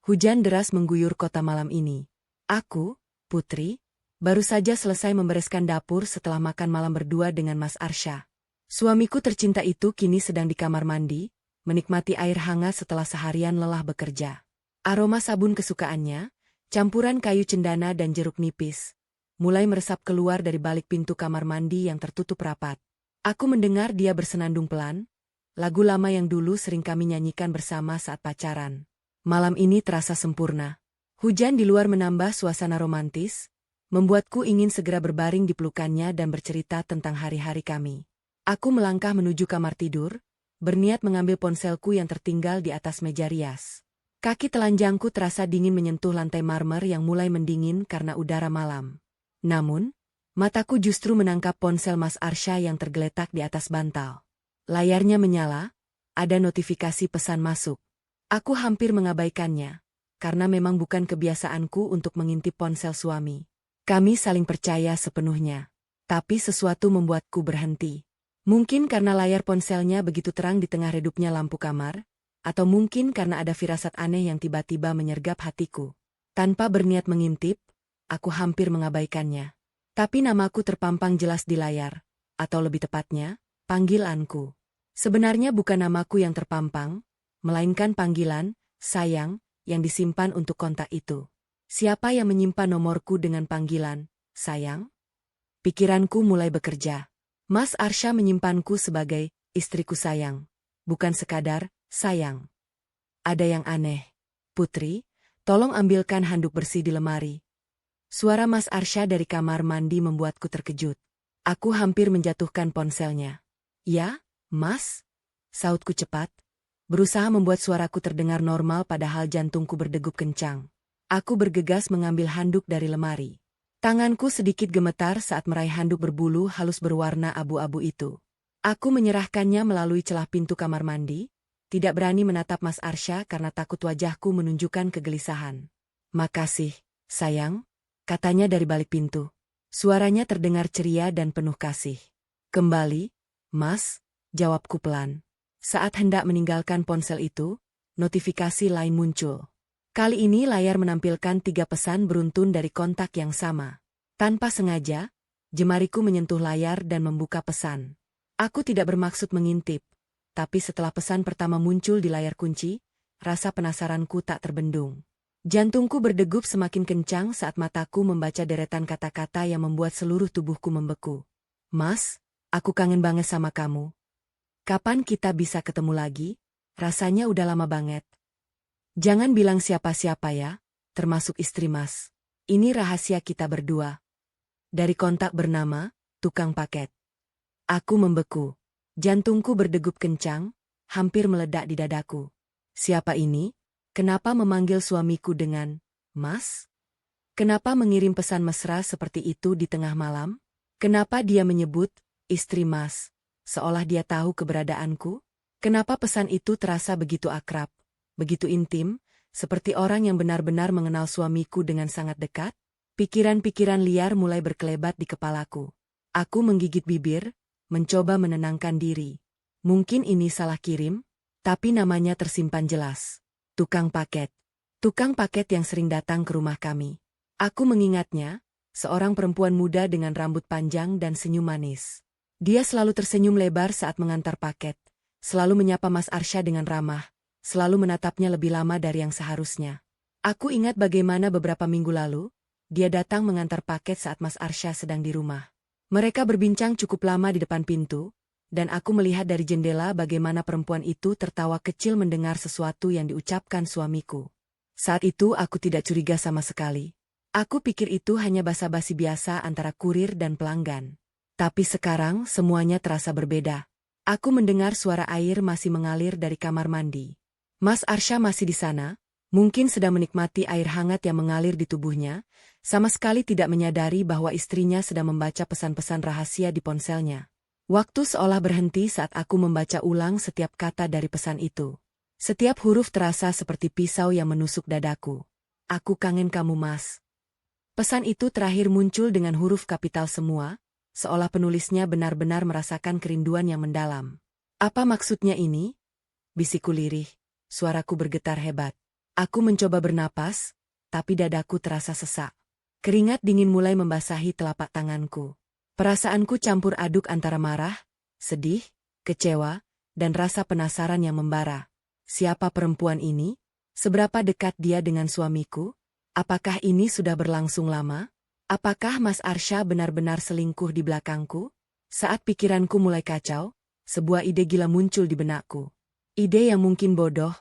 Hujan deras mengguyur kota malam ini. Aku, Putri, baru saja selesai membereskan dapur setelah makan malam berdua dengan Mas Arsha. Suamiku tercinta itu kini sedang di kamar mandi, menikmati air hangat setelah seharian lelah bekerja. Aroma sabun kesukaannya, campuran kayu cendana dan jeruk nipis, mulai meresap keluar dari balik pintu kamar mandi yang tertutup rapat. Aku mendengar dia bersenandung pelan, lagu lama yang dulu sering kami nyanyikan bersama saat pacaran. Malam ini terasa sempurna. Hujan di luar menambah suasana romantis, membuatku ingin segera berbaring di pelukannya dan bercerita tentang hari-hari kami. Aku melangkah menuju kamar tidur, berniat mengambil ponselku yang tertinggal di atas meja rias. Kaki telanjangku terasa dingin menyentuh lantai marmer yang mulai mendingin karena udara malam. Namun, mataku justru menangkap ponsel Mas Arsha yang tergeletak di atas bantal. Layarnya menyala, ada notifikasi pesan masuk. Aku hampir mengabaikannya, karena memang bukan kebiasaanku untuk mengintip ponsel suami. Kami saling percaya sepenuhnya. Tapi sesuatu membuatku berhenti. Mungkin karena layar ponselnya begitu terang di tengah redupnya lampu kamar, atau mungkin karena ada firasat aneh yang tiba-tiba menyergap hatiku. Tanpa berniat mengintip, aku hampir mengabaikannya. Tapi namaku terpampang jelas di layar, atau lebih tepatnya, panggilanku. Sebenarnya bukan namaku yang terpampang, melainkan panggilan, sayang, yang disimpan untuk kontak itu. Siapa yang menyimpan nomorku dengan panggilan, sayang? Pikiranku mulai bekerja. Mas Arsha menyimpanku sebagai istriku sayang, bukan sekadar sayang. Ada yang aneh. Putri, tolong ambilkan handuk bersih di lemari. Suara Mas Arsha dari kamar mandi membuatku terkejut. Aku hampir menjatuhkan ponselnya. Ya, Mas? Sautku cepat. Berusaha membuat suaraku terdengar normal padahal jantungku berdegup kencang. Aku bergegas mengambil handuk dari lemari. Tanganku sedikit gemetar saat meraih handuk berbulu halus berwarna abu-abu itu. Aku menyerahkannya melalui celah pintu kamar mandi, tidak berani menatap Mas Arsha karena takut wajahku menunjukkan kegelisahan. Makasih, sayang, katanya dari balik pintu. Suaranya terdengar ceria dan penuh kasih. Kembali, Mas, jawabku pelan. Saat hendak meninggalkan ponsel itu, notifikasi lain muncul. Kali ini layar menampilkan 3 pesan beruntun dari kontak yang sama. Tanpa sengaja, jemariku menyentuh layar dan membuka pesan. Aku tidak bermaksud mengintip, tapi setelah pesan pertama muncul di layar kunci, rasa penasaranku tak terbendung. Jantungku berdegup semakin kencang saat mataku membaca deretan kata-kata yang membuat seluruh tubuhku membeku. Mas, aku kangen banget sama kamu. Kapan kita bisa ketemu lagi? Rasanya udah lama banget. Jangan bilang siapa-siapa ya, termasuk istri Mas. Ini rahasia kita berdua. Dari kontak bernama, tukang paket. Aku membeku. Jantungku berdegup kencang, hampir meledak di dadaku. Siapa ini? Kenapa memanggil suamiku dengan Mas? Kenapa mengirim pesan mesra seperti itu di tengah malam? Kenapa dia menyebut istri Mas? Seolah dia tahu keberadaanku? Kenapa pesan itu terasa begitu akrab, begitu intim, seperti orang yang benar-benar mengenal suamiku dengan sangat dekat? Pikiran-pikiran liar mulai berkelebat di kepalaku. Aku menggigit bibir, mencoba menenangkan diri. Mungkin ini salah kirim, tapi namanya tersimpan jelas. Tukang paket. Tukang paket yang sering datang ke rumah kami. Aku mengingatnya, seorang perempuan muda dengan rambut panjang dan senyum manis. Dia selalu tersenyum lebar saat mengantar paket, selalu menyapa Mas Arsha dengan ramah, selalu menatapnya lebih lama dari yang seharusnya. Aku ingat bagaimana beberapa minggu lalu, dia datang mengantar paket saat Mas Arsha sedang di rumah. Mereka berbincang cukup lama di depan pintu, dan aku melihat dari jendela bagaimana perempuan itu tertawa kecil mendengar sesuatu yang diucapkan suamiku. Saat itu aku tidak curiga sama sekali. Aku pikir itu hanya basa-basi biasa antara kurir dan pelanggan. Tapi sekarang semuanya terasa berbeda. Aku mendengar suara air masih mengalir dari kamar mandi. Mas Arsha masih di sana, mungkin sedang menikmati air hangat yang mengalir di tubuhnya, sama sekali tidak menyadari bahwa istrinya sedang membaca pesan-pesan rahasia di ponselnya. Waktu seolah berhenti saat aku membaca ulang setiap kata dari pesan itu. Setiap huruf terasa seperti pisau yang menusuk dadaku. Aku kangen kamu, Mas. Pesan itu terakhir muncul dengan huruf kapital semua, seolah penulisnya benar-benar merasakan kerinduan yang mendalam. Apa maksudnya ini? Bisikku lirih, suaraku bergetar hebat. Aku mencoba bernapas, tapi dadaku terasa sesak. Keringat dingin mulai membasahi telapak tanganku. Perasaanku campur aduk antara marah, sedih, kecewa, dan rasa penasaran yang membara. Siapa perempuan ini? Seberapa dekat dia dengan suamiku? Apakah ini sudah berlangsung lama? Apakah Mas Arsya benar-benar selingkuh di belakangku? Saat pikiranku mulai kacau, sebuah ide gila muncul di benakku. Ide yang mungkin bodoh,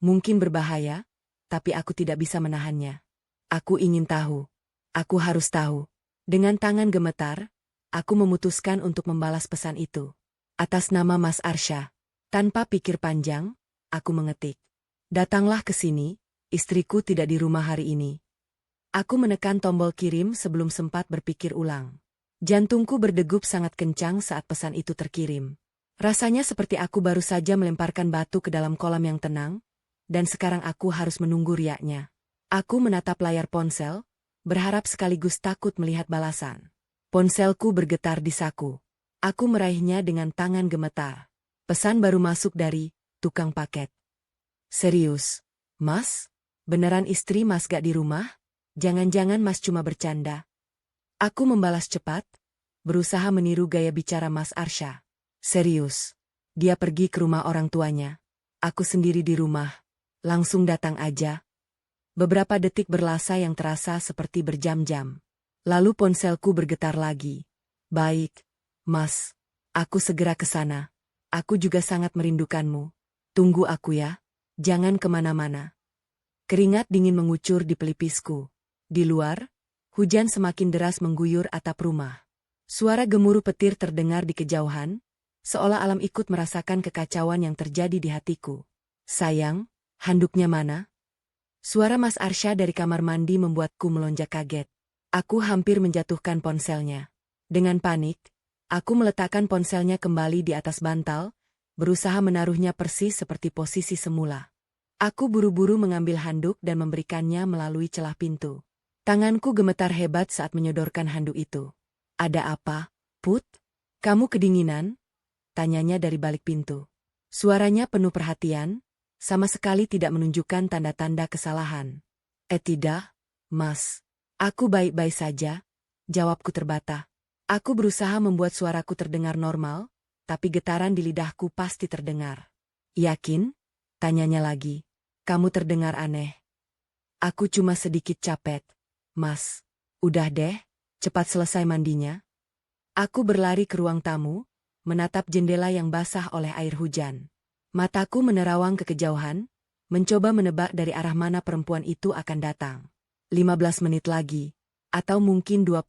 mungkin berbahaya, tapi aku tidak bisa menahannya. Aku ingin tahu. Aku harus tahu. Dengan tangan gemetar, aku memutuskan untuk membalas pesan itu. Atas nama Mas Arsya. Tanpa pikir panjang, aku mengetik. Datanglah ke sini, istriku tidak di rumah hari ini. Aku menekan tombol kirim sebelum sempat berpikir ulang. Jantungku berdegup sangat kencang saat pesan itu terkirim. Rasanya seperti aku baru saja melemparkan batu ke dalam kolam yang tenang, dan sekarang aku harus menunggu riaknya. Aku menatap layar ponsel, berharap sekaligus takut melihat balasan. Ponselku bergetar di saku. Aku meraihnya dengan tangan gemetar. Pesan baru masuk dari tukang paket. Serius, Mas? Beneran istri Mas gak di rumah? Jangan-jangan Mas cuma bercanda. Aku membalas cepat, berusaha meniru gaya bicara Mas Arsya. Serius. Dia pergi ke rumah orang tuanya. Aku sendiri di rumah. Langsung datang aja. Beberapa detik berlasa yang terasa seperti berjam-jam. Lalu ponselku bergetar lagi. Baik, Mas. Aku segera ke sana. Aku juga sangat merindukanmu. Tunggu aku ya. Jangan kemana-mana. Keringat dingin mengucur di pelipisku. Di luar, hujan semakin deras mengguyur atap rumah. Suara gemuruh petir terdengar di kejauhan, seolah alam ikut merasakan kekacauan yang terjadi di hatiku. Sayang, handuknya mana? Suara Mas Arsya dari kamar mandi membuatku melonjak kaget. Aku hampir menjatuhkan ponselnya. Dengan panik, aku meletakkan ponselnya kembali di atas bantal, berusaha menaruhnya persis seperti posisi semula. Aku buru-buru mengambil handuk dan memberikannya melalui celah pintu. Tanganku gemetar hebat saat menyodorkan handuk itu. Ada apa, Put? Kamu kedinginan? Tanyanya dari balik pintu. Suaranya penuh perhatian, sama sekali tidak menunjukkan tanda-tanda kesalahan. Tidak, Mas. Aku baik-baik saja, jawabku terbata. Aku berusaha membuat suaraku terdengar normal, tapi getaran di lidahku pasti terdengar. Yakin? Tanyanya lagi. Kamu terdengar aneh. Aku cuma sedikit capek, Mas. Udah deh, cepat selesai mandinya. Aku berlari ke ruang tamu, menatap jendela yang basah oleh air hujan. Mataku menerawang ke kejauhan, mencoba menebak dari arah mana perempuan itu akan datang. 15 menit lagi, atau mungkin 20.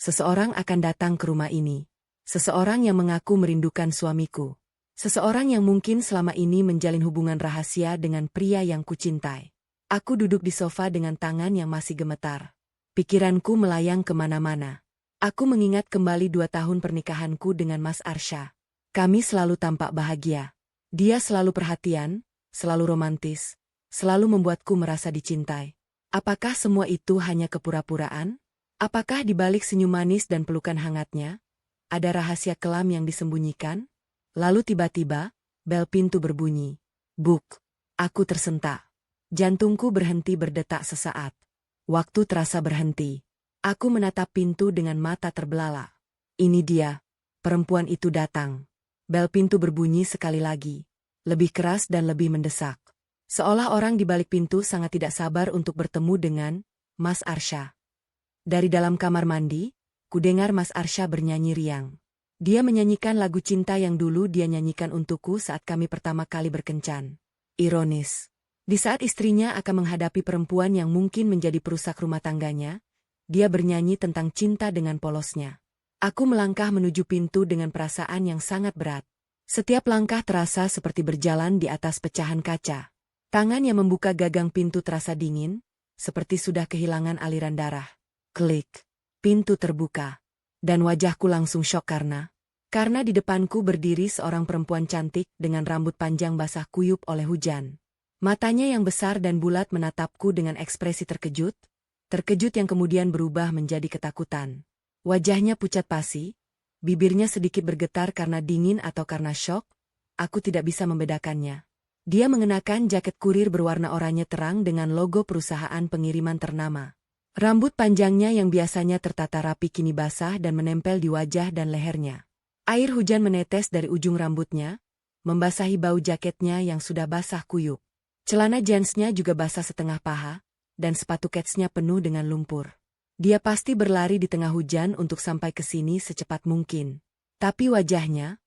Seseorang akan datang ke rumah ini. Seseorang yang mengaku merindukan suamiku. Seseorang yang mungkin selama ini menjalin hubungan rahasia dengan pria yang kucintai. Aku duduk di sofa dengan tangan yang masih gemetar. Pikiranku melayang kemana-mana. Aku mengingat kembali 2 tahun pernikahanku dengan Mas Arsya. Kami selalu tampak bahagia. Dia selalu perhatian, selalu romantis, selalu membuatku merasa dicintai. Apakah semua itu hanya kepura-puraan? Apakah di balik senyum manis dan pelukan hangatnya, ada rahasia kelam yang disembunyikan? Lalu tiba-tiba, bel pintu berbunyi. Buk! Aku tersentak. Jantungku berhenti berdetak sesaat. Waktu terasa berhenti. Aku menatap pintu dengan mata terbelalak. Ini dia. Perempuan itu datang. Bel pintu berbunyi sekali lagi. Lebih keras dan lebih mendesak. Seolah orang di balik pintu sangat tidak sabar untuk bertemu dengan Mas Arsya. Dari dalam kamar mandi, kudengar Mas Arsya bernyanyi riang. Dia menyanyikan lagu cinta yang dulu dia nyanyikan untukku saat kami pertama kali berkencan. Ironis. Di saat istrinya akan menghadapi perempuan yang mungkin menjadi perusak rumah tangganya, dia bernyanyi tentang cinta dengan polosnya. Aku melangkah menuju pintu dengan perasaan yang sangat berat. Setiap langkah terasa seperti berjalan di atas pecahan kaca. Tangan yang membuka gagang pintu terasa dingin, seperti sudah kehilangan aliran darah. Klik. Pintu terbuka. Dan wajahku langsung syok karena di depanku berdiri seorang perempuan cantik dengan rambut panjang basah kuyup oleh hujan. Matanya yang besar dan bulat menatapku dengan ekspresi terkejut yang kemudian berubah menjadi ketakutan. Wajahnya pucat pasi, bibirnya sedikit bergetar karena dingin atau karena syok, aku tidak bisa membedakannya. Dia mengenakan jaket kurir berwarna oranye terang dengan logo perusahaan pengiriman ternama. Rambut panjangnya yang biasanya tertata rapi kini basah dan menempel di wajah dan lehernya. Air hujan menetes dari ujung rambutnya, membasahi bau jaketnya yang sudah basah kuyup. Celana jeansnya juga basah setengah paha, dan sepatu ketsnya penuh dengan lumpur. Dia pasti berlari di tengah hujan untuk sampai ke sini secepat mungkin. Tapi wajahnya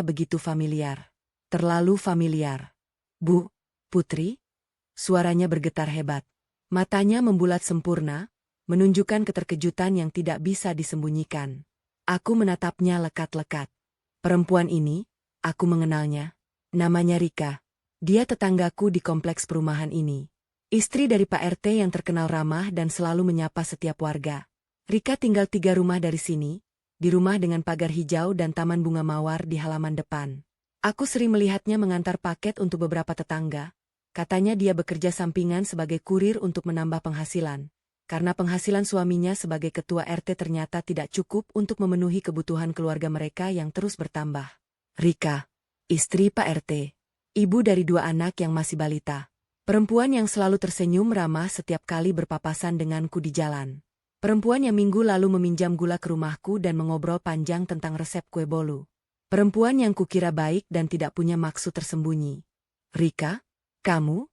begitu familiar. Terlalu familiar. Bu, Putri? Suaranya bergetar hebat. Matanya membulat sempurna, menunjukkan keterkejutan yang tidak bisa disembunyikan. Aku menatapnya lekat-lekat. Perempuan ini, aku mengenalnya. Namanya Rika. Dia tetanggaku di kompleks perumahan ini. Istri dari Pak RT yang terkenal ramah dan selalu menyapa setiap warga. Rika tinggal 3 rumah dari sini, di rumah dengan pagar hijau dan taman bunga mawar di halaman depan. Aku sering melihatnya mengantar paket untuk beberapa tetangga. Katanya dia bekerja sampingan sebagai kurir untuk menambah penghasilan. Karena penghasilan suaminya sebagai ketua RT ternyata tidak cukup untuk memenuhi kebutuhan keluarga mereka yang terus bertambah. Rika, istri Pak RT. Ibu dari 2 anak yang masih balita. Perempuan yang selalu tersenyum ramah setiap kali berpapasan denganku di jalan. Perempuan yang minggu lalu meminjam gula ke rumahku dan mengobrol panjang tentang resep kue bolu. Perempuan yang kukira baik dan tidak punya maksud tersembunyi. Rika, kamu?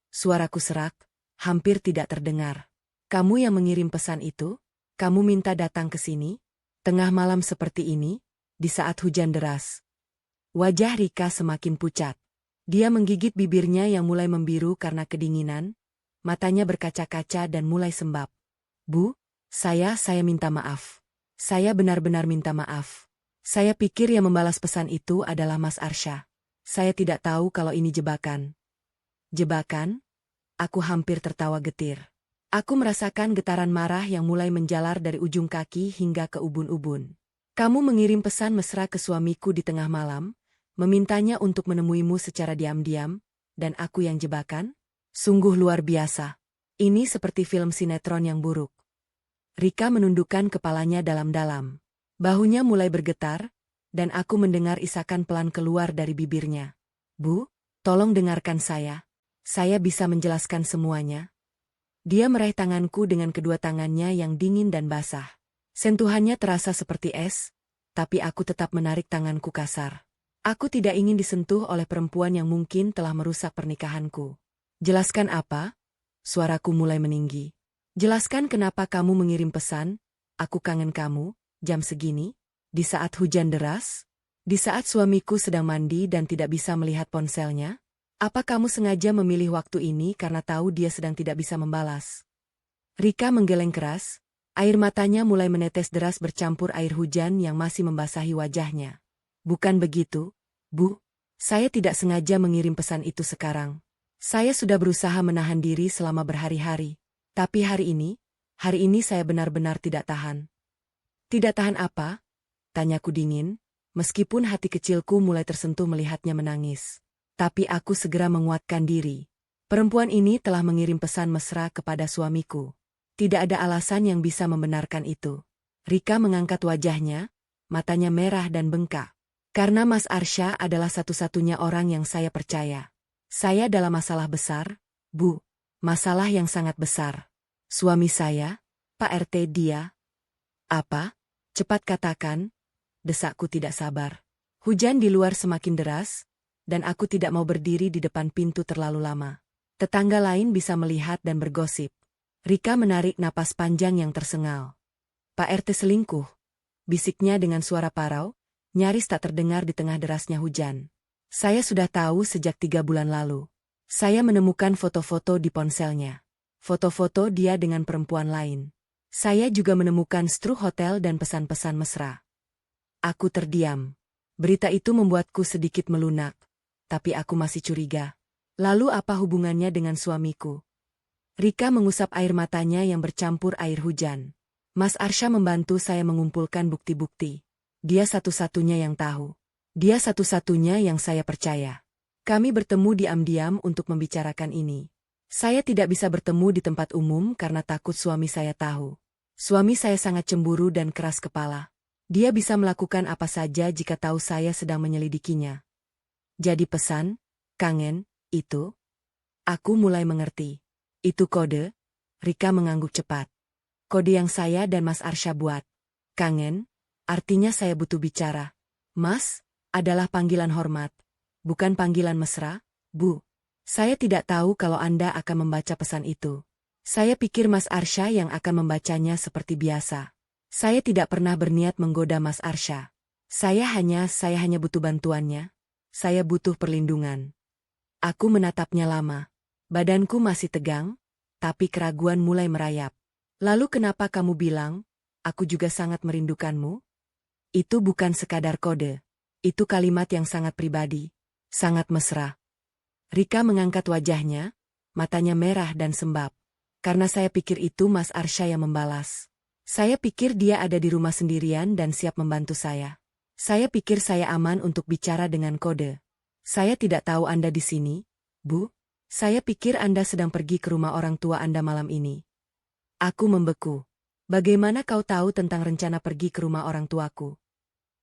Suaraku serak, hampir tidak terdengar. Kamu yang mengirim pesan itu? Kamu minta datang ke sini? Tengah malam seperti ini? Di saat hujan deras. Wajah Rika semakin pucat. Dia menggigit bibirnya yang mulai membiru karena kedinginan. Matanya berkaca-kaca dan mulai sembab. Bu, saya minta maaf. Saya benar-benar minta maaf. Saya pikir yang membalas pesan itu adalah Mas Arsya. Saya tidak tahu kalau ini jebakan. Jebakan? Aku hampir tertawa getir. Aku merasakan getaran marah yang mulai menjalar dari ujung kaki hingga ke ubun-ubun. Kamu mengirim pesan mesra ke suamiku di tengah malam, memintanya untuk menemuimu secara diam-diam, dan aku yang jebakan? Sungguh luar biasa. Ini seperti film sinetron yang buruk. Rika menundukkan kepalanya dalam-dalam. Bahunya mulai bergetar, dan aku mendengar isakan pelan keluar dari bibirnya. Bu, tolong dengarkan saya. Saya bisa menjelaskan semuanya. Dia meraih tanganku dengan kedua tangannya yang dingin dan basah. Sentuhannya terasa seperti es, tapi aku tetap menarik tanganku kasar. Aku tidak ingin disentuh oleh perempuan yang mungkin telah merusak pernikahanku. Jelaskan apa? Suaraku mulai meninggi. Jelaskan kenapa kamu mengirim pesan, aku kangen kamu. Jam segini? Di saat hujan deras? Di saat suamiku sedang mandi dan tidak bisa melihat ponselnya? Apa kamu sengaja memilih waktu ini karena tahu dia sedang tidak bisa membalas? Rika menggeleng keras, air matanya mulai menetes deras bercampur air hujan yang masih membasahi wajahnya. Bukan begitu, Bu. Saya tidak sengaja mengirim pesan itu sekarang. Saya sudah berusaha menahan diri selama berhari-hari. Tapi hari ini saya benar-benar tidak tahan. Tidak tahan apa? Tanyaku dingin, meskipun hati kecilku mulai tersentuh melihatnya menangis. Tapi aku segera menguatkan diri. Perempuan ini telah mengirim pesan mesra kepada suamiku. Tidak ada alasan yang bisa membenarkan itu. Rika mengangkat wajahnya, matanya merah dan bengkak. Karena Mas Arsya adalah satu-satunya orang yang saya percaya. Saya dalam masalah besar, Bu. Masalah yang sangat besar. Suami saya, Pak RT dia. Apa? Cepat katakan, desakku tidak sabar. Hujan di luar semakin deras, dan aku tidak mau berdiri di depan pintu terlalu lama. Tetangga lain bisa melihat dan bergosip. Rika menarik napas panjang yang tersengal. Pak RT selingkuh, bisiknya dengan suara parau, nyaris tak terdengar di tengah derasnya hujan. Saya sudah tahu sejak 3 bulan lalu. Saya menemukan foto-foto di ponselnya. Foto-foto dia dengan perempuan lain. Saya juga menemukan struk hotel dan pesan-pesan mesra. Aku terdiam. Berita itu membuatku sedikit melunak. Tapi aku masih curiga. Lalu apa hubungannya dengan suamiku? Rika mengusap air matanya yang bercampur air hujan. Mas Arsya membantu saya mengumpulkan bukti-bukti. Dia satu-satunya yang tahu. Dia satu-satunya yang saya percaya. Kami bertemu diam-diam untuk membicarakan ini. Saya tidak bisa bertemu di tempat umum karena takut suami saya tahu. Suami saya sangat cemburu dan keras kepala. Dia bisa melakukan apa saja jika tahu saya sedang menyelidikinya. Jadi pesan, Kangen, itu? Aku mulai mengerti. Itu kode? Rika mengangguk cepat. Kode yang saya dan Mas Arsya buat. Kangen? Artinya saya butuh bicara. Mas, adalah panggilan hormat. Bukan panggilan mesra, Bu. Saya tidak tahu kalau Anda akan membaca pesan itu. Saya pikir Mas Arsya yang akan membacanya seperti biasa. Saya tidak pernah berniat menggoda Mas Arsya. Saya hanya butuh bantuannya. Saya butuh perlindungan. Aku menatapnya lama. Badanku masih tegang, tapi keraguan mulai merayap. Lalu kenapa kamu bilang, aku juga sangat merindukanmu? Itu bukan sekadar kode. Itu kalimat yang sangat pribadi, sangat mesra. Rika mengangkat wajahnya, matanya merah dan sembab. Karena saya pikir itu Mas Arsya yang membalas. Saya pikir dia ada di rumah sendirian dan siap membantu saya. Saya pikir saya aman untuk bicara dengan kode. Saya tidak tahu Anda di sini, Bu. Saya pikir Anda sedang pergi ke rumah orang tua Anda malam ini. Aku membeku. Bagaimana kau tahu tentang rencana pergi ke rumah orang tuaku?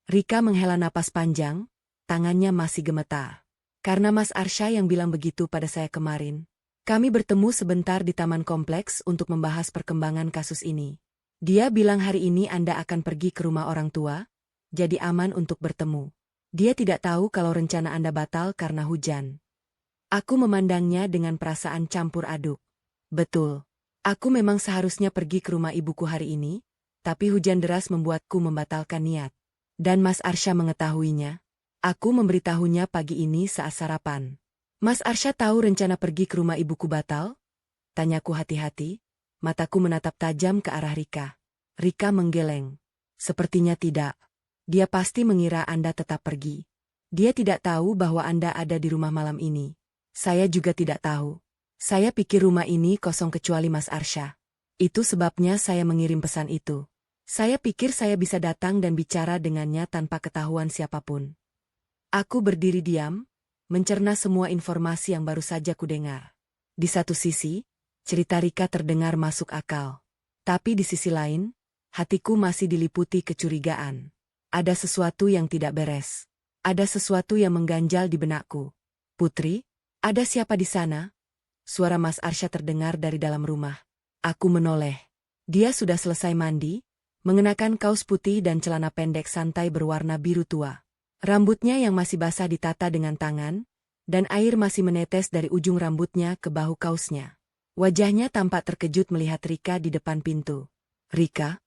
Rika menghela napas panjang, tangannya masih gemetar. Karena Mas Arsya yang bilang begitu pada saya kemarin. Kami bertemu sebentar di taman kompleks untuk membahas perkembangan kasus ini. Dia bilang hari ini Anda akan pergi ke rumah orang tua, jadi aman untuk bertemu. Dia tidak tahu kalau rencana Anda batal karena hujan. Aku memandangnya dengan perasaan campur aduk. Betul. Aku memang seharusnya pergi ke rumah ibuku hari ini, tapi hujan deras membuatku membatalkan niat. Dan Mas Arsya mengetahuinya. Aku memberitahunya pagi ini saat sarapan. Mas Arsya tahu rencana pergi ke rumah ibuku batal? Tanyaku hati-hati, mataku menatap tajam ke arah Rika. Rika menggeleng. Sepertinya tidak. Dia pasti mengira Anda tetap pergi. Dia tidak tahu bahwa Anda ada di rumah malam ini. Saya juga tidak tahu. Saya pikir rumah ini kosong kecuali Mas Arsya. Itu sebabnya saya mengirim pesan itu. Saya pikir saya bisa datang dan bicara dengannya tanpa ketahuan siapapun. Aku berdiri diam, mencerna semua informasi yang baru saja kudengar. Di satu sisi, cerita Rika terdengar masuk akal. Tapi di sisi lain, hatiku masih diliputi kecurigaan. Ada sesuatu yang tidak beres. Ada sesuatu yang mengganjal di benakku. Putri, ada siapa di sana? Suara Mas Arsya terdengar dari dalam rumah. Aku menoleh. Dia sudah selesai mandi, mengenakan kaos putih dan celana pendek santai berwarna biru tua. Rambutnya yang masih basah ditata dengan tangan, dan air masih menetes dari ujung rambutnya ke bahu kaosnya. Wajahnya tampak terkejut melihat Rika di depan pintu. Rika?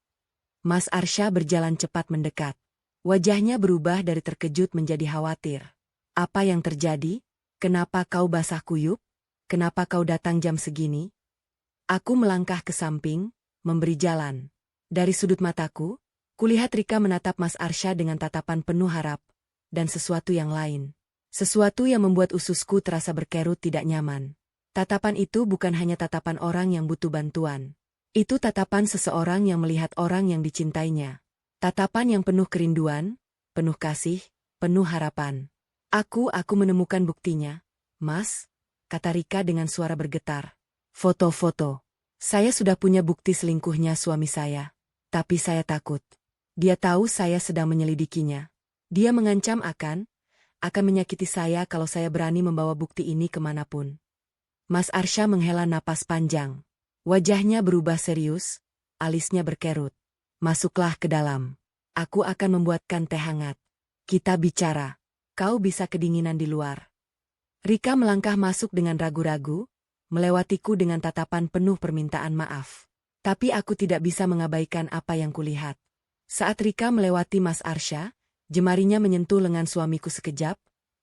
Mas Arsya berjalan cepat mendekat. Wajahnya berubah dari terkejut menjadi khawatir. Apa yang terjadi? Kenapa kau basah kuyup? Kenapa kau datang jam segini? Aku melangkah ke samping, memberi jalan. Dari sudut mataku, kulihat Rika menatap Mas Arsya dengan tatapan penuh harap, dan sesuatu yang lain. Sesuatu yang membuat ususku terasa berkerut tidak nyaman. Tatapan itu bukan hanya tatapan orang yang butuh bantuan. Itu tatapan seseorang yang melihat orang yang dicintainya. Tatapan yang penuh kerinduan, penuh kasih, penuh harapan. Aku menemukan buktinya. Mas, kata Rika dengan suara bergetar. Foto-foto. Saya sudah punya bukti selingkuhnya suami saya. Tapi saya takut. Dia tahu saya sedang menyelidikinya. Dia mengancam akan menyakiti saya kalau saya berani membawa bukti ini kemanapun. Mas Arsya menghela napas panjang. Wajahnya berubah serius, alisnya berkerut. Masuklah ke dalam. Aku akan membuatkan teh hangat. Kita bicara. Kau bisa kedinginan di luar. Rika melangkah masuk dengan ragu-ragu, melewatiku dengan tatapan penuh permintaan maaf. Tapi aku tidak bisa mengabaikan apa yang kulihat. Saat Rika melewati Mas Arsya, jemarinya menyentuh lengan suamiku sekejap,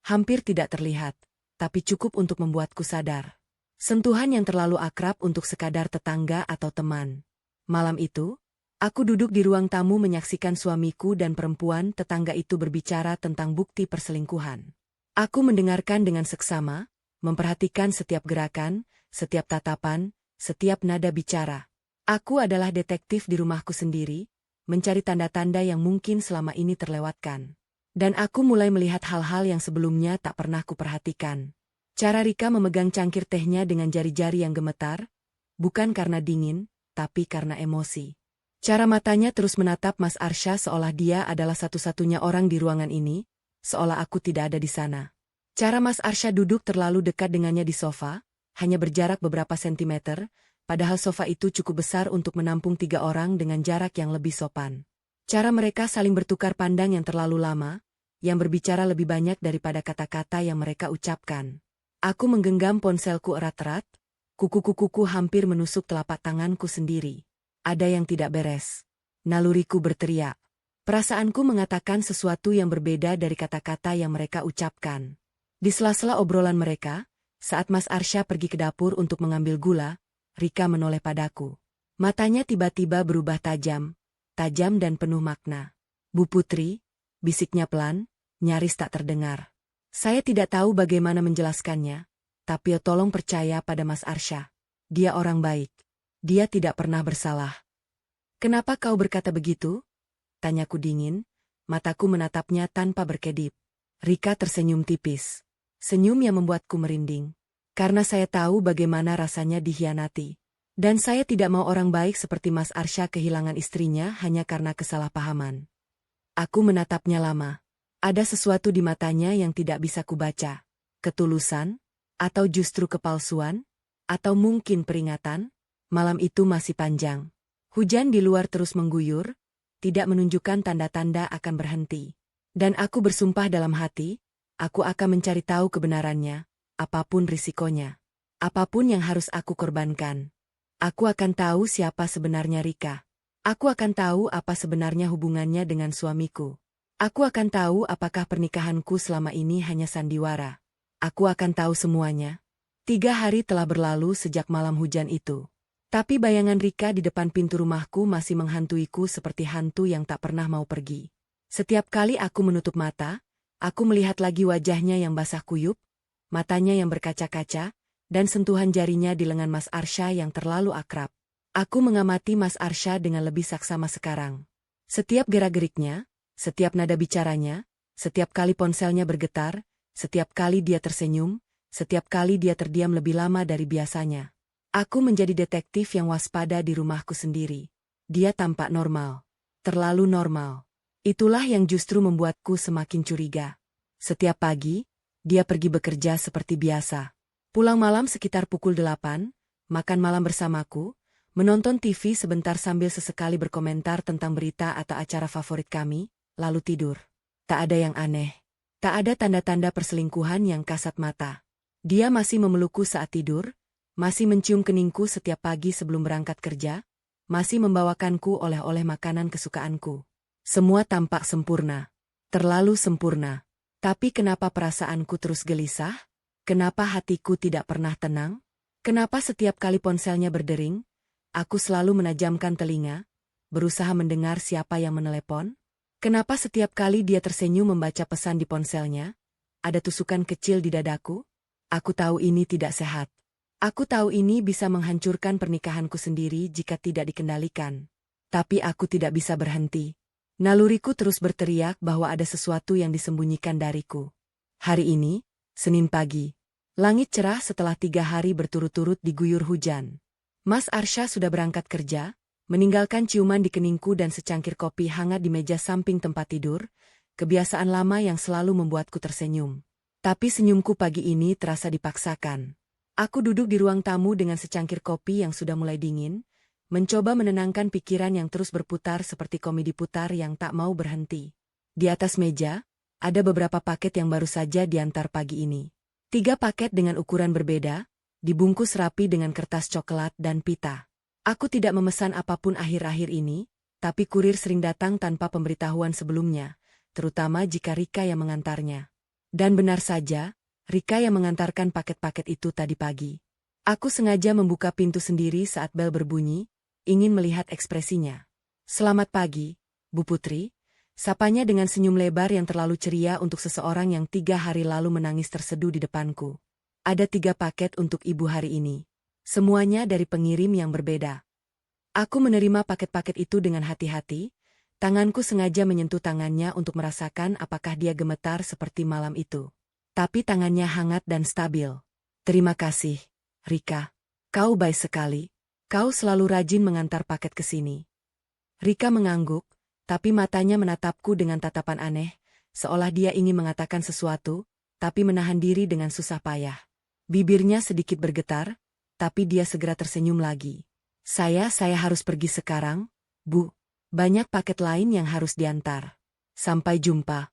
hampir tidak terlihat, tapi cukup untuk membuatku sadar. Sentuhan yang terlalu akrab untuk sekadar tetangga atau teman. Malam itu, aku duduk di ruang tamu menyaksikan suamiku dan perempuan tetangga itu berbicara tentang bukti perselingkuhan. Aku mendengarkan dengan seksama, memperhatikan setiap gerakan, setiap tatapan, setiap nada bicara. Aku adalah detektif di rumahku sendiri, mencari tanda-tanda yang mungkin selama ini terlewatkan. Dan aku mulai melihat hal-hal yang sebelumnya tak pernah kuperhatikan. Cara Rika memegang cangkir tehnya dengan jari-jari yang gemetar, bukan karena dingin, tapi karena emosi. Cara matanya terus menatap Mas Arsya seolah dia adalah satu-satunya orang di ruangan ini, seolah aku tidak ada di sana. Cara Mas Arsya duduk terlalu dekat dengannya di sofa, hanya berjarak beberapa sentimeter, padahal sofa itu cukup besar untuk menampung 3 orang dengan jarak yang lebih sopan. Cara mereka saling bertukar pandang yang terlalu lama, yang berbicara lebih banyak daripada kata-kata yang mereka ucapkan. Aku menggenggam ponselku erat-erat, kuku-kukuku hampir menusuk telapak tanganku sendiri. Ada yang tidak beres. Naluriku berteriak. Perasaanku mengatakan sesuatu yang berbeda dari kata-kata yang mereka ucapkan. Di sela-sela obrolan mereka, saat Mas Arsya pergi ke dapur untuk mengambil gula, Rika menoleh padaku. Matanya tiba-tiba berubah tajam dan penuh makna. Bu Putri, bisiknya pelan, nyaris tak terdengar. Saya tidak tahu bagaimana menjelaskannya, tapi tolong percaya pada Mas Arsya. Dia orang baik. Dia tidak pernah bersalah. Kenapa kau berkata begitu? Tanyaku dingin, mataku menatapnya tanpa berkedip. Rika tersenyum tipis. Senyum yang membuatku merinding. Karena saya tahu bagaimana rasanya dikhianati. Dan saya tidak mau orang baik seperti Mas Arsya kehilangan istrinya hanya karena kesalahpahaman. Aku menatapnya lama. Ada sesuatu di matanya yang tidak bisa kubaca. Ketulusan? Atau justru kepalsuan? Atau mungkin peringatan? Malam itu masih panjang. Hujan di luar terus mengguyur, tidak menunjukkan tanda-tanda akan berhenti. Dan aku bersumpah dalam hati, aku akan mencari tahu kebenarannya, apapun risikonya. Apapun yang harus aku korbankan. Aku akan tahu siapa sebenarnya Rika. Aku akan tahu apa sebenarnya hubungannya dengan suamiku. Aku akan tahu apakah pernikahanku selama ini hanya sandiwara. Aku akan tahu semuanya. 3 hari telah berlalu sejak malam hujan itu. Tapi bayangan Rika di depan pintu rumahku masih menghantuiku seperti hantu yang tak pernah mau pergi. Setiap kali aku menutup mata, aku melihat lagi wajahnya yang basah kuyup, matanya yang berkaca-kaca, dan sentuhan jarinya di lengan Mas Arsya yang terlalu akrab. Aku mengamati Mas Arsya dengan lebih saksama sekarang. Setiap gerak-geriknya, setiap nada bicaranya, setiap kali ponselnya bergetar, setiap kali dia tersenyum, setiap kali dia terdiam lebih lama dari biasanya. Aku menjadi detektif yang waspada di rumahku sendiri. Dia tampak normal. Terlalu normal. Itulah yang justru membuatku semakin curiga. Setiap pagi, dia pergi bekerja seperti biasa. Pulang malam sekitar pukul 8, makan malam bersamaku, menonton TV sebentar sambil sesekali berkomentar tentang berita atau acara favorit kami, lalu tidur. Tak ada yang aneh. Tak ada tanda-tanda perselingkuhan yang kasat mata. Dia masih memelukku saat tidur, masih mencium keningku setiap pagi sebelum berangkat kerja, masih membawakanku oleh-oleh makanan kesukaanku. Semua tampak sempurna. Terlalu sempurna. Tapi kenapa perasaanku terus gelisah? Kenapa hatiku tidak pernah tenang? Kenapa setiap kali ponselnya berdering, aku selalu menajamkan telinga, berusaha mendengar siapa yang menelepon? Kenapa setiap kali dia tersenyum membaca pesan di ponselnya, ada tusukan kecil di dadaku? Aku tahu ini tidak sehat. Aku tahu ini bisa menghancurkan pernikahanku sendiri jika tidak dikendalikan. Tapi aku tidak bisa berhenti. Naluriku terus berteriak bahwa ada sesuatu yang disembunyikan dariku. Hari ini, Senin pagi. Langit cerah setelah 3 hari berturut-turut diguyur hujan. Mas Arsya sudah berangkat kerja, meninggalkan ciuman di keningku dan secangkir kopi hangat di meja samping tempat tidur, kebiasaan lama yang selalu membuatku tersenyum. Tapi senyumku pagi ini terasa dipaksakan. Aku duduk di ruang tamu dengan secangkir kopi yang sudah mulai dingin, mencoba menenangkan pikiran yang terus berputar seperti komedi putar yang tak mau berhenti. Di atas meja, ada beberapa paket yang baru saja diantar pagi ini. 3 paket dengan ukuran berbeda, dibungkus rapi dengan kertas coklat dan pita. Aku tidak memesan apapun akhir-akhir ini, tapi kurir sering datang tanpa pemberitahuan sebelumnya, terutama jika Rika yang mengantarnya. Dan benar saja, Rika yang mengantarkan paket-paket itu tadi pagi. Aku sengaja membuka pintu sendiri saat bel berbunyi, ingin melihat ekspresinya. Selamat pagi, Bu Putri, sapanya dengan senyum lebar yang terlalu ceria untuk seseorang yang 3 hari lalu menangis terseduh di depanku. Ada 3 paket untuk Ibu hari ini. Semuanya dari pengirim yang berbeda. Aku menerima paket-paket itu dengan hati-hati, tanganku sengaja menyentuh tangannya untuk merasakan apakah dia gemetar seperti malam itu. Tapi tangannya hangat dan stabil. Terima kasih, Rika. Kau baik sekali. Kau selalu rajin mengantar paket ke sini. Rika mengangguk, tapi matanya menatapku dengan tatapan aneh, seolah dia ingin mengatakan sesuatu, tapi menahan diri dengan susah payah. Bibirnya sedikit bergetar, tapi dia segera tersenyum lagi. Saya harus pergi sekarang, Bu. Banyak paket lain yang harus diantar. Sampai jumpa.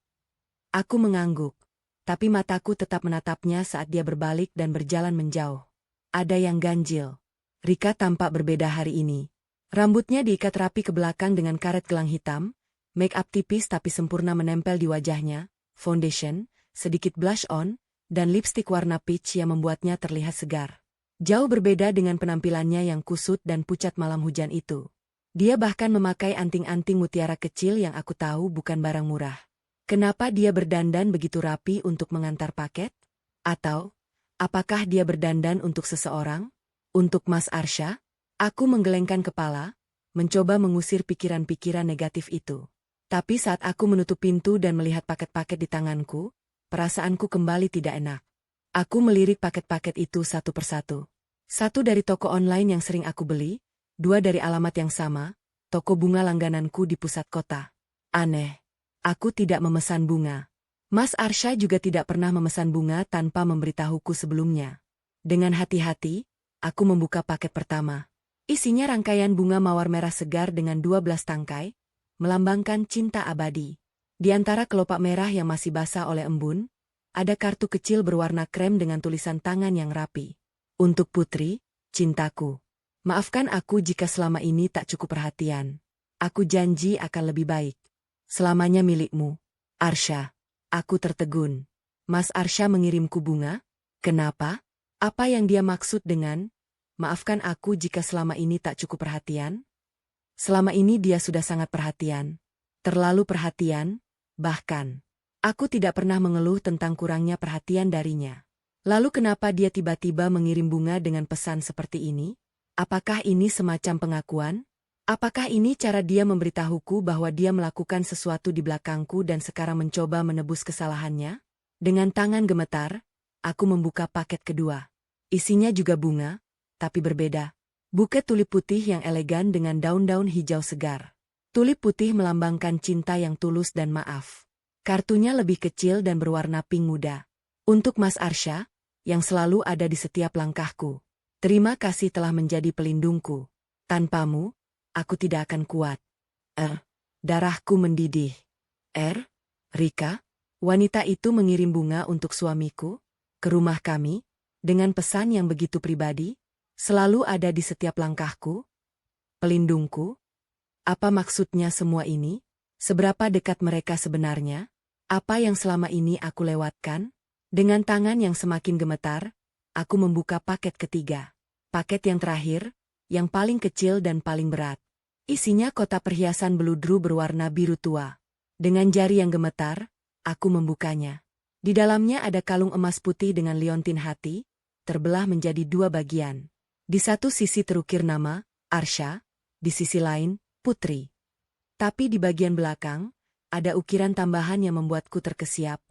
Aku mengangguk, tapi mataku tetap menatapnya saat dia berbalik dan berjalan menjauh. Ada yang ganjil. Rika tampak berbeda hari ini. Rambutnya diikat rapi ke belakang dengan karet gelang hitam, make up tipis tapi sempurna menempel di wajahnya, foundation, sedikit blush on, dan lipstik warna peach yang membuatnya terlihat segar. Jauh berbeda dengan penampilannya yang kusut dan pucat malam hujan itu. Dia bahkan memakai anting-anting mutiara kecil yang aku tahu bukan barang murah. Kenapa dia berdandan begitu rapi untuk mengantar paket? Atau, apakah dia berdandan untuk seseorang? Untuk Mas Arsha? Aku menggelengkan kepala, mencoba mengusir pikiran-pikiran negatif itu. Tapi saat aku menutup pintu dan melihat paket-paket di tanganku, perasaanku kembali tidak enak. Aku melirik paket-paket itu satu persatu. Satu dari toko online yang sering aku beli, dua dari alamat yang sama, toko bunga langgananku di pusat kota. Aneh. Aku tidak memesan bunga. Mas Arsha juga tidak pernah memesan bunga tanpa memberitahuku sebelumnya. Dengan hati-hati, aku membuka paket pertama. Isinya rangkaian bunga mawar merah segar dengan 12 tangkai, melambangkan cinta abadi. Di antara kelopak merah yang masih basah oleh embun, ada kartu kecil berwarna krem dengan tulisan tangan yang rapi. Untuk Putri, cintaku. Maafkan aku jika selama ini tak cukup perhatian. Aku janji akan lebih baik. Selamanya milikmu, Arsha. Aku tertegun. Mas Arsha mengirimku bunga? Kenapa? Apa yang dia maksud dengan, maafkan aku jika selama ini tak cukup perhatian? Selama ini dia sudah sangat perhatian. Terlalu perhatian, bahkan. Aku tidak pernah mengeluh tentang kurangnya perhatian darinya. Lalu kenapa dia tiba-tiba mengirim bunga dengan pesan seperti ini? Apakah ini semacam pengakuan? Apakah ini cara dia memberitahuku bahwa dia melakukan sesuatu di belakangku dan sekarang mencoba menebus kesalahannya? Dengan tangan gemetar, aku membuka paket kedua. Isinya juga bunga, tapi berbeda. Buket tulip putih yang elegan dengan daun-daun hijau segar. Tulip putih melambangkan cinta yang tulus dan maaf. Kartunya lebih kecil dan berwarna pink muda. Untuk Mas Arsha, yang selalu ada di setiap langkahku. Terima kasih telah menjadi pelindungku. Tanpamu, aku tidak akan kuat. Darahku mendidih. Rika, wanita itu mengirim bunga untuk suamiku, ke rumah kami, dengan pesan yang begitu pribadi, selalu ada di setiap langkahku. Pelindungku? Apa maksudnya semua ini? Seberapa dekat mereka sebenarnya? Apa yang selama ini aku lewatkan? Dengan tangan yang semakin gemetar, aku membuka paket ketiga. Paket yang terakhir, yang paling kecil dan paling berat. Isinya kotak perhiasan beludru berwarna biru tua. Dengan jari yang gemetar, aku membukanya. Di dalamnya ada kalung emas putih dengan liontin hati, terbelah menjadi dua bagian. Di satu sisi terukir nama, Arsha, di sisi lain, Putri. Tapi di bagian belakang, ada ukiran tambahan yang membuatku terkesiap.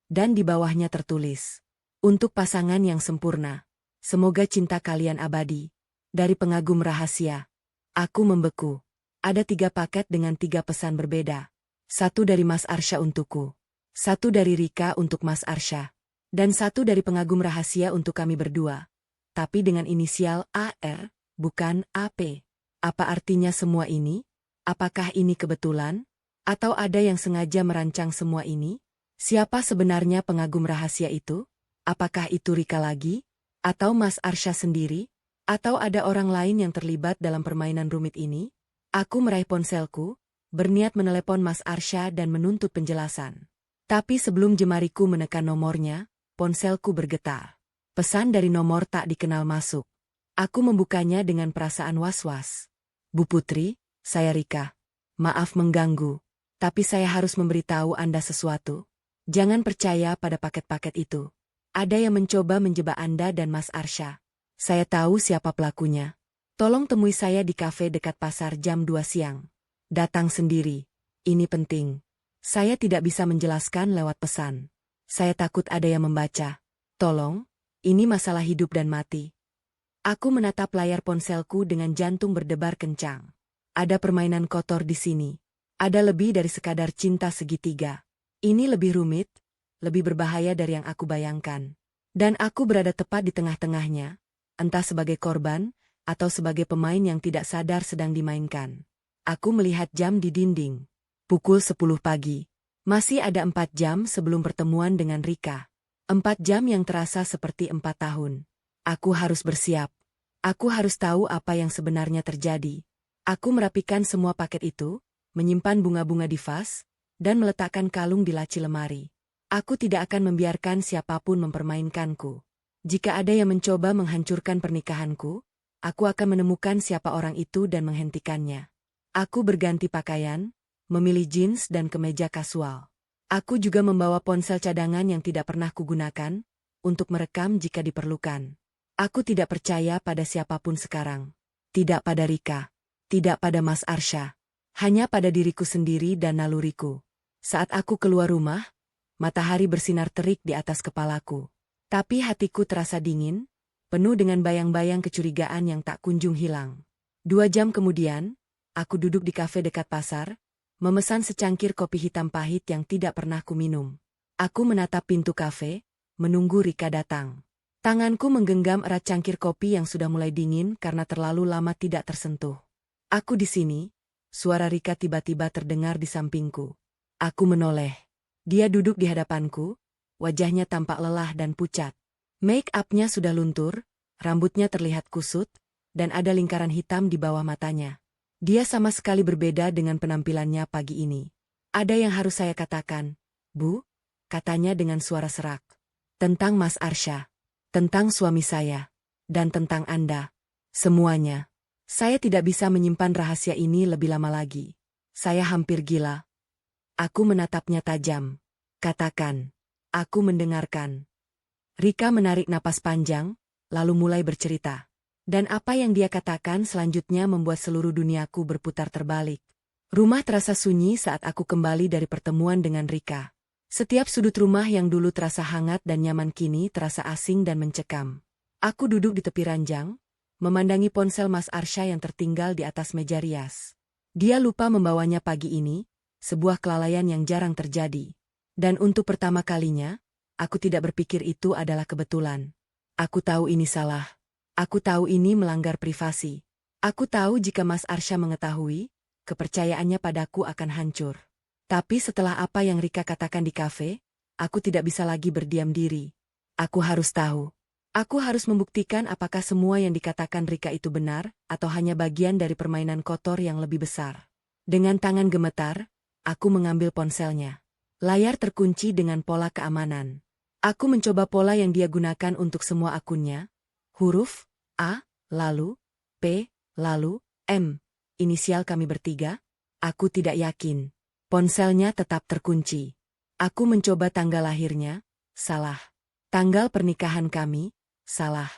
Dan di bawahnya tertulis, untuk pasangan yang sempurna. Semoga cinta kalian abadi. Dari pengagum rahasia. Aku membeku. Ada 3 paket dengan 3 pesan berbeda. Satu dari Mas Arsha untukku. Satu dari Rika untuk Mas Arsha. Dan satu dari pengagum rahasia untuk kami berdua. Tapi dengan inisial AR, bukan AP. Apa artinya semua ini? Apakah ini kebetulan? Atau ada yang sengaja merancang semua ini? Siapa sebenarnya pengagum rahasia itu? Apakah itu Rika lagi? Atau Mas Arsha sendiri? Atau ada orang lain yang terlibat dalam permainan rumit ini? Aku meraih ponselku, berniat menelepon Mas Arsha dan menuntut penjelasan. Tapi sebelum jemariku menekan nomornya, ponselku bergetar. Pesan dari nomor tak dikenal masuk. Aku membukanya dengan perasaan was-was. Bu Putri, saya Rika. Maaf mengganggu, tapi saya harus memberitahu Anda sesuatu. Jangan percaya pada paket-paket itu. Ada yang mencoba menjebak Anda dan Mas Arsha. Saya tahu siapa pelakunya. Tolong temui saya di kafe dekat pasar jam 2 siang. Datang sendiri. Ini penting. Saya tidak bisa menjelaskan lewat pesan. Saya takut ada yang membaca. Tolong, ini masalah hidup dan mati. Aku menatap layar ponselku dengan jantung berdebar kencang. Ada permainan kotor di sini. Ada lebih dari sekadar cinta segitiga. Ini lebih rumit, lebih berbahaya dari yang aku bayangkan. Dan aku berada tepat di tengah-tengahnya, entah sebagai korban, atau sebagai pemain yang tidak sadar sedang dimainkan. Aku melihat jam di dinding. Pukul 10 pagi. Masih ada 4 jam sebelum pertemuan dengan Rika. 4 jam yang terasa seperti 4 tahun. Aku harus bersiap. Aku harus tahu apa yang sebenarnya terjadi. Aku merapikan semua paket itu, menyimpan bunga-bunga di vas, dan meletakkan kalung di laci lemari. Aku tidak akan membiarkan siapapun mempermainkanku. Jika ada yang mencoba menghancurkan pernikahanku, aku akan menemukan siapa orang itu dan menghentikannya. Aku berganti pakaian, memilih jeans dan kemeja kasual. Aku juga membawa ponsel cadangan yang tidak pernah kugunakan, untuk merekam jika diperlukan. Aku tidak percaya pada siapapun sekarang. Tidak pada Rika. Tidak pada Mas Arsha. Hanya pada diriku sendiri dan naluriku. Saat aku keluar rumah, matahari bersinar terik di atas kepalaku. Tapi hatiku terasa dingin, penuh dengan bayang-bayang kecurigaan yang tak kunjung hilang. 2 jam kemudian, aku duduk di kafe dekat pasar, memesan secangkir kopi hitam pahit yang tidak pernah kuminum. Aku menatap pintu kafe, menunggu Rika datang. Tanganku menggenggam erat cangkir kopi yang sudah mulai dingin karena terlalu lama tidak tersentuh. Aku di sini, suara Rika tiba-tiba terdengar di sampingku. Aku menoleh. Dia duduk di hadapanku, wajahnya tampak lelah dan pucat. Make-up-nya sudah luntur, rambutnya terlihat kusut, dan ada lingkaran hitam di bawah matanya. Dia sama sekali berbeda dengan penampilannya pagi ini. Ada yang harus saya katakan, Bu, katanya dengan suara serak. Tentang Mas Arsha, tentang suami saya, dan tentang Anda. Semuanya. Saya tidak bisa menyimpan rahasia ini lebih lama lagi. Saya hampir gila. Aku menatapnya tajam. Katakan. Aku mendengarkan. Rika menarik napas panjang, lalu mulai bercerita. Dan apa yang dia katakan selanjutnya membuat seluruh duniaku berputar terbalik. Rumah terasa sunyi saat aku kembali dari pertemuan dengan Rika. Setiap sudut rumah yang dulu terasa hangat dan nyaman kini terasa asing dan mencekam. Aku duduk di tepi ranjang, memandangi ponsel Mas Arsha yang tertinggal di atas meja rias. Dia lupa membawanya pagi ini, sebuah kelalaian yang jarang terjadi. Dan untuk pertama kalinya, aku tidak berpikir itu adalah kebetulan. Aku tahu ini salah. Aku tahu ini melanggar privasi. Aku tahu jika Mas Arsha mengetahui, kepercayaannya padaku akan hancur. Tapi setelah apa yang Rika katakan di kafe, aku tidak bisa lagi berdiam diri. Aku harus tahu. Aku harus membuktikan apakah semua yang dikatakan Rika itu benar, atau hanya bagian dari permainan kotor yang lebih besar. Dengan tangan gemetar, aku mengambil ponselnya. Layar terkunci dengan pola keamanan. Aku mencoba pola yang dia gunakan untuk semua akunnya. Huruf A, lalu P, lalu M. Inisial kami bertiga. Aku tidak yakin. Ponselnya tetap terkunci. Aku mencoba tanggal lahirnya. Salah. Tanggal pernikahan kami. Salah.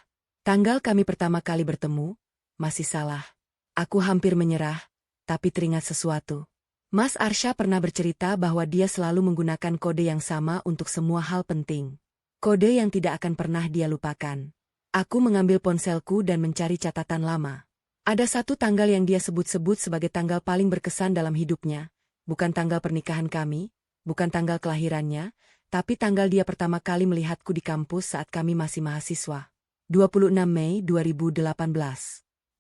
Tanggal kami pertama kali bertemu. Masih salah. Aku hampir menyerah, tapi teringat sesuatu. Mas Arsha pernah bercerita bahwa dia selalu menggunakan kode yang sama untuk semua hal penting. Kode yang tidak akan pernah dia lupakan. Aku mengambil ponselku dan mencari catatan lama. Ada satu tanggal yang dia sebut-sebut sebagai tanggal paling berkesan dalam hidupnya. Bukan tanggal pernikahan kami, bukan tanggal kelahirannya, tapi tanggal dia pertama kali melihatku di kampus saat kami masih mahasiswa. 26 Mei 2018.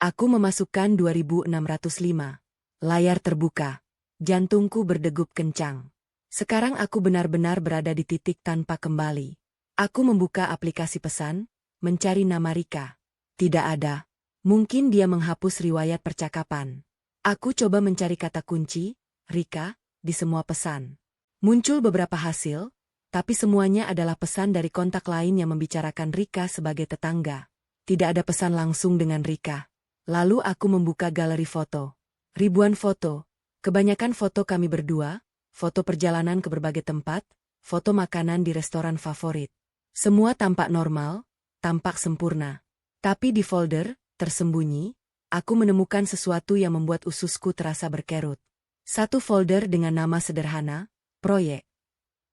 Aku memasukkan 2605. Layar terbuka. Jantungku berdegup kencang. Sekarang aku benar-benar berada di titik tanpa kembali. Aku membuka aplikasi pesan, mencari nama Rika. Tidak ada. Mungkin dia menghapus riwayat percakapan. Aku coba mencari kata kunci, Rika, di semua pesan. Muncul beberapa hasil, tapi semuanya adalah pesan dari kontak lain yang membicarakan Rika sebagai tetangga. Tidak ada pesan langsung dengan Rika. Lalu aku membuka galeri foto. Ribuan foto. Kebanyakan foto kami berdua, foto perjalanan ke berbagai tempat, foto makanan di restoran favorit. Semua tampak normal, tampak sempurna. Tapi di folder, tersembunyi, aku menemukan sesuatu yang membuat ususku terasa berkerut. Satu folder dengan nama sederhana, proyek.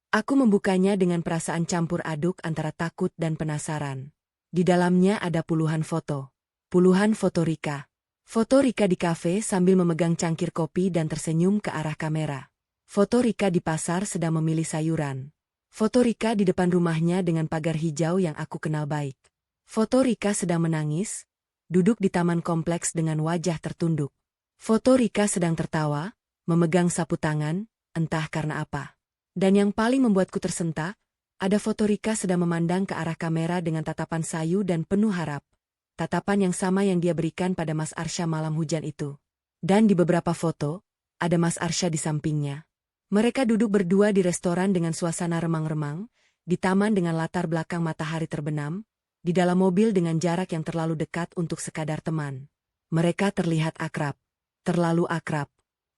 Aku membukanya dengan perasaan campur aduk antara takut dan penasaran. Di dalamnya ada puluhan foto. Puluhan foto Rika. Foto Rika di kafe sambil memegang cangkir kopi dan tersenyum ke arah kamera. Foto Rika di pasar sedang memilih sayuran. Foto Rika di depan rumahnya dengan pagar hijau yang aku kenal baik. Foto Rika sedang menangis, duduk di taman kompleks dengan wajah tertunduk. Foto Rika sedang tertawa, memegang sapu tangan, entah karena apa. Dan yang paling membuatku tersentak, ada foto Rika sedang memandang ke arah kamera dengan tatapan sayu dan penuh harap. Tatapan yang sama yang dia berikan pada Mas Arsha malam hujan itu. Dan di beberapa foto, ada Mas Arsha di sampingnya. Mereka duduk berdua di restoran dengan suasana remang-remang, di taman dengan latar belakang matahari terbenam, di dalam mobil dengan jarak yang terlalu dekat untuk sekadar teman. Mereka terlihat akrab. Terlalu akrab.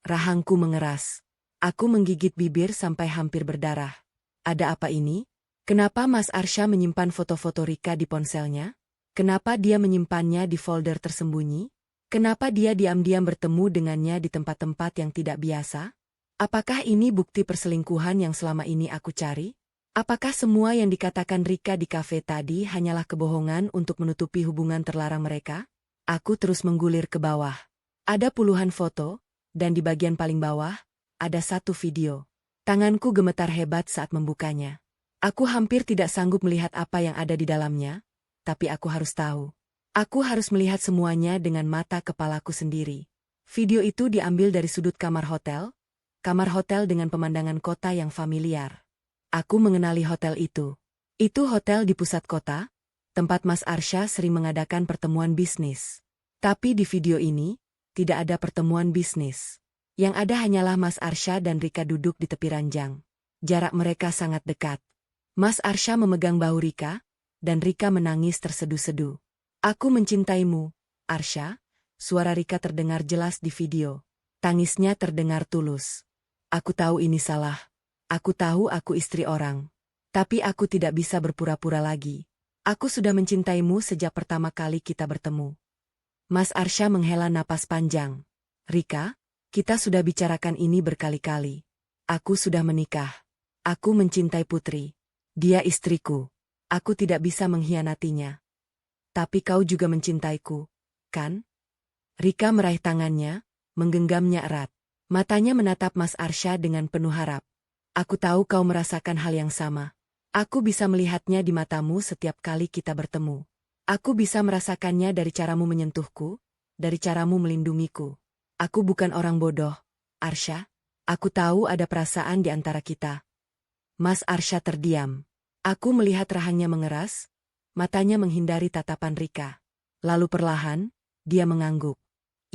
Rahangku mengeras. Aku menggigit bibir sampai hampir berdarah. Ada apa ini? Kenapa Mas Arsha menyimpan foto-foto Rika di ponselnya? Kenapa dia menyimpannya di folder tersembunyi? Kenapa dia diam-diam bertemu dengannya di tempat-tempat yang tidak biasa? Apakah ini bukti perselingkuhan yang selama ini aku cari? Apakah semua yang dikatakan Rika di kafe tadi hanyalah kebohongan untuk menutupi hubungan terlarang mereka? Aku terus menggulir ke bawah. Ada puluhan foto, dan di bagian paling bawah, ada satu video. Tanganku gemetar hebat saat membukanya. Aku hampir tidak sanggup melihat apa yang ada di dalamnya, tapi aku harus tahu. Aku harus melihat semuanya dengan mata kepalaku sendiri. Video itu diambil dari sudut kamar hotel dengan pemandangan kota yang familiar. Aku mengenali hotel itu. Itu hotel di pusat kota, tempat Mas Arsha sering mengadakan pertemuan bisnis. Tapi di video ini, tidak ada pertemuan bisnis. Yang ada hanyalah Mas Arsha dan Rika duduk di tepi ranjang. Jarak mereka sangat dekat. Mas Arsha memegang bahu Rika, dan Rika menangis terseduh-seduh. Aku mencintaimu, Arsha. Suara Rika terdengar jelas di video. Tangisnya terdengar tulus. Aku tahu ini salah. Aku tahu aku istri orang. Tapi aku tidak bisa berpura-pura lagi. Aku sudah mencintaimu sejak pertama kali kita bertemu. Mas Arsha menghela napas panjang. Rika, kita sudah bicarakan ini berkali-kali. Aku sudah menikah. Aku mencintai Putri. Dia istriku. Aku tidak bisa mengkhianatinya. Tapi kau juga mencintaiku, kan? Rika meraih tangannya, menggenggamnya erat. Matanya menatap Mas Arsha dengan penuh harap. Aku tahu kau merasakan hal yang sama. Aku bisa melihatnya di matamu setiap kali kita bertemu. Aku bisa merasakannya dari caramu menyentuhku, dari caramu melindungiku. Aku bukan orang bodoh, Arsha. Aku tahu ada perasaan di antara kita. Mas Arsha terdiam. Aku melihat rahangnya mengeras, matanya menghindari tatapan Rika. Lalu perlahan, dia mengangguk.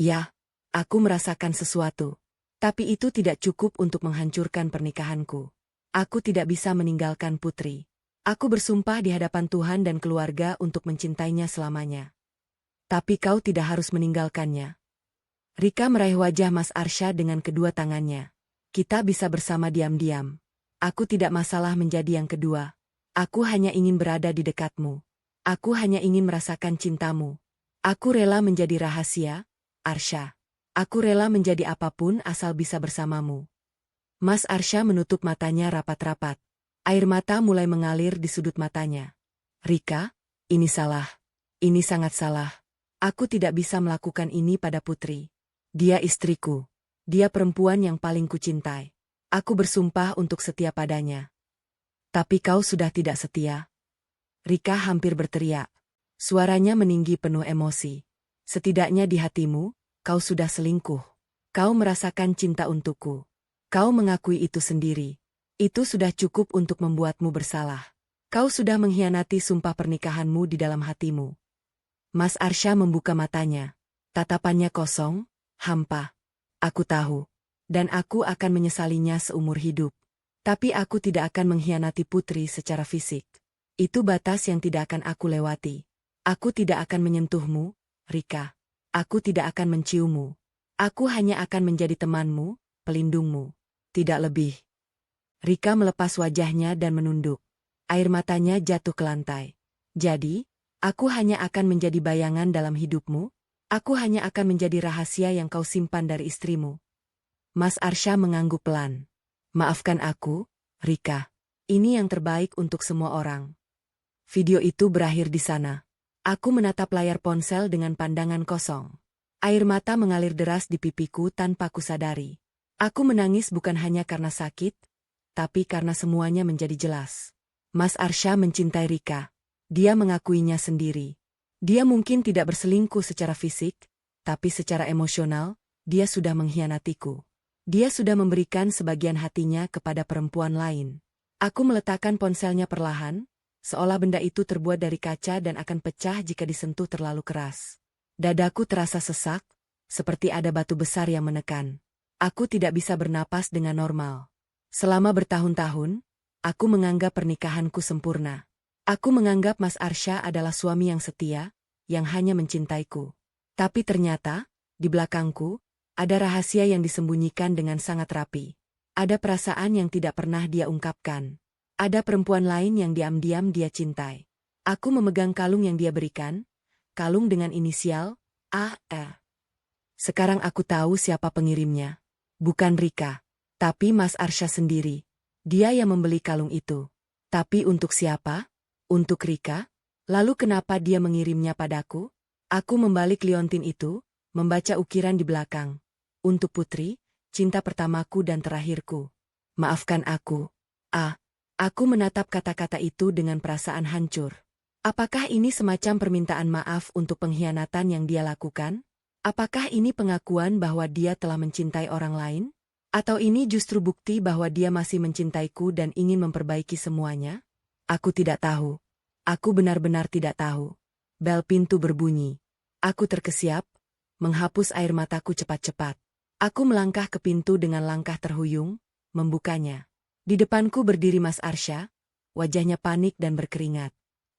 Ya, aku merasakan sesuatu. Tapi itu tidak cukup untuk menghancurkan pernikahanku. Aku tidak bisa meninggalkan Putri. Aku bersumpah di hadapan Tuhan dan keluarga untuk mencintainya selamanya. Tapi kau tidak harus meninggalkannya. Rika meraih wajah Mas Arsha dengan kedua tangannya. Kita bisa bersama diam-diam. Aku tidak masalah menjadi yang kedua. Aku hanya ingin berada di dekatmu. Aku hanya ingin merasakan cintamu. Aku rela menjadi rahasia, Arsha. Aku rela menjadi apapun asal bisa bersamamu. Mas Arsha menutup matanya rapat-rapat. Air mata mulai mengalir di sudut matanya. Rika, ini salah. Ini sangat salah. Aku tidak bisa melakukan ini pada Putri. Dia istriku. Dia perempuan yang paling kucintai. Aku bersumpah untuk setia padanya. Tapi kau sudah tidak setia. Rika hampir berteriak. Suaranya meninggi penuh emosi. Setidaknya di hatimu, kau sudah selingkuh. Kau merasakan cinta untukku. Kau mengakui itu sendiri. Itu sudah cukup untuk membuatmu bersalah. Kau sudah mengkhianati sumpah pernikahanmu di dalam hatimu. Mas Arsha membuka matanya. Tatapannya kosong, hampa. Aku tahu. Dan aku akan menyesalinya seumur hidup. Tapi aku tidak akan mengkhianati Putri secara fisik. Itu batas yang tidak akan aku lewati. Aku tidak akan menyentuhmu, Rika. Aku tidak akan menciummu. Aku hanya akan menjadi temanmu, pelindungmu. Tidak lebih. Rika melepas wajahnya dan menunduk. Air matanya jatuh ke lantai. Jadi, aku hanya akan menjadi bayangan dalam hidupmu? Aku hanya akan menjadi rahasia yang kau simpan dari istrimu. Mas Arsha mengangguk pelan. Maafkan aku, Rika. Ini yang terbaik untuk semua orang. Video itu berakhir di sana. Aku menatap layar ponsel dengan pandangan kosong. Air mata mengalir deras di pipiku tanpa kusadari. Aku menangis bukan hanya karena sakit, tapi karena semuanya menjadi jelas. Mas Arsya mencintai Rika. Dia mengakuinya sendiri. Dia mungkin tidak berselingkuh secara fisik, tapi secara emosional, dia sudah mengkhianatiku. Dia sudah memberikan sebagian hatinya kepada perempuan lain. Aku meletakkan ponselnya perlahan, seolah benda itu terbuat dari kaca dan akan pecah jika disentuh terlalu keras. Dadaku terasa sesak, seperti ada batu besar yang menekan. Aku tidak bisa bernapas dengan normal. Selama bertahun-tahun, aku menganggap pernikahanku sempurna. Aku menganggap Mas Arsya adalah suami yang setia, yang hanya mencintaiku. Tapi ternyata, di belakangku, ada rahasia yang disembunyikan dengan sangat rapi. Ada perasaan yang tidak pernah dia ungkapkan. Ada perempuan lain yang diam-diam dia cintai. Aku memegang kalung yang dia berikan, kalung dengan inisial A.E. Sekarang aku tahu siapa pengirimnya. Bukan Rika, tapi Mas Arsya sendiri. Dia yang membeli kalung itu. Tapi untuk siapa? Untuk Rika? Lalu kenapa dia mengirimnya padaku? Aku membalik liontin itu, membaca ukiran di belakang. Untuk Putri, cinta pertamaku dan terakhirku. Maafkan aku. Aku menatap kata-kata itu dengan perasaan hancur. Apakah ini semacam permintaan maaf untuk pengkhianatan yang dia lakukan? Apakah ini pengakuan bahwa dia telah mencintai orang lain? Atau ini justru bukti bahwa dia masih mencintaiku dan ingin memperbaiki semuanya? Aku tidak tahu. Aku benar-benar tidak tahu. Bel pintu berbunyi. Aku terkesiap, menghapus air mataku cepat-cepat. Aku melangkah ke pintu dengan langkah terhuyung, membukanya. Di depanku berdiri Mas Arsya, wajahnya panik dan berkeringat.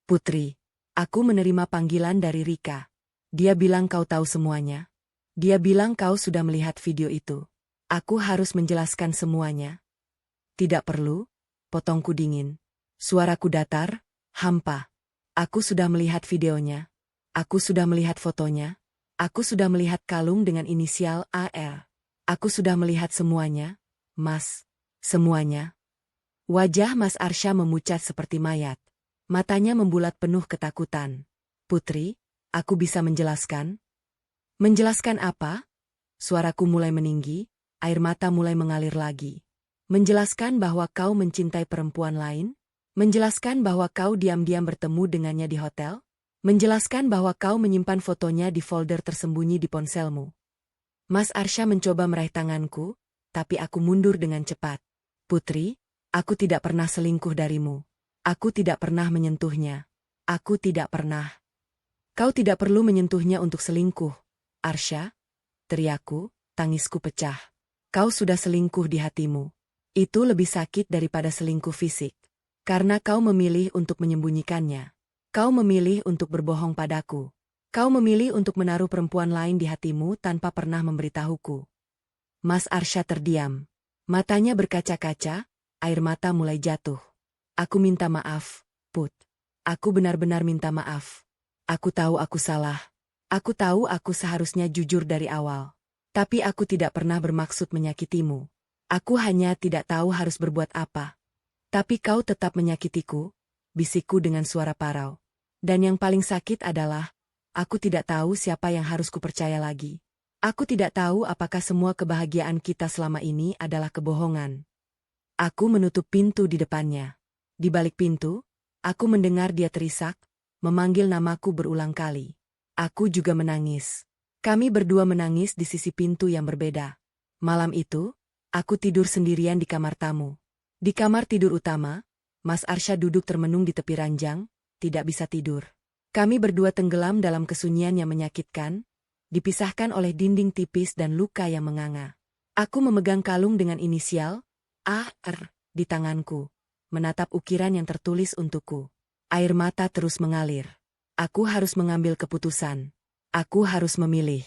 Putri, aku menerima panggilan dari Rika. Dia bilang kau tahu semuanya. Dia bilang kau sudah melihat video itu. Aku harus menjelaskan semuanya. Tidak perlu, potongku dingin. Suaraku datar, hampa. Aku sudah melihat videonya. Aku sudah melihat fotonya. Aku sudah melihat kalung dengan inisial AR. Aku sudah melihat semuanya, Mas. Semuanya. Wajah Mas Arsya memucat seperti mayat. Matanya membulat penuh ketakutan. Putri, aku bisa menjelaskan? Menjelaskan apa? Suaraku mulai meninggi, air mata mulai mengalir lagi. Menjelaskan bahwa kau mencintai perempuan lain? Menjelaskan bahwa kau diam-diam bertemu dengannya di hotel? Menjelaskan bahwa kau menyimpan fotonya di folder tersembunyi di ponselmu? Mas Arsya mencoba meraih tanganku, tapi aku mundur dengan cepat. Putri, aku tidak pernah selingkuh darimu. Aku tidak pernah menyentuhnya. Aku tidak pernah. Kau tidak perlu menyentuhnya untuk selingkuh, Arsya. Teriakku, tangisku pecah. Kau sudah selingkuh di hatimu. Itu lebih sakit daripada selingkuh fisik. Karena kau memilih untuk menyembunyikannya. Kau memilih untuk berbohong padaku. Kau memilih untuk menaruh perempuan lain di hatimu tanpa pernah memberitahuku. Mas Arsya terdiam. Matanya berkaca-kaca, air mata mulai jatuh. Aku minta maaf, Put. Aku benar-benar minta maaf. Aku tahu aku salah. Aku tahu aku seharusnya jujur dari awal. Tapi aku tidak pernah bermaksud menyakitimu. Aku hanya tidak tahu harus berbuat apa. Tapi kau tetap menyakitiku, bisikku dengan suara parau. Dan yang paling sakit adalah, aku tidak tahu siapa yang harus kupercaya lagi. Aku tidak tahu apakah semua kebahagiaan kita selama ini adalah kebohongan. Aku menutup pintu di depannya. Di balik pintu, aku mendengar dia terisak, memanggil namaku berulang kali. Aku juga menangis. Kami berdua menangis di sisi pintu yang berbeda. Malam itu, aku tidur sendirian di kamar tamu. Di kamar tidur utama, Mas Arsya duduk termenung di tepi ranjang, tidak bisa tidur. Kami berdua tenggelam dalam kesunyian yang menyakitkan, dipisahkan oleh dinding tipis dan luka yang menganga. Aku memegang kalung dengan inisial A.R. di tanganku, menatap ukiran yang tertulis untukku. Air mata terus mengalir. Aku harus mengambil keputusan. Aku harus memilih.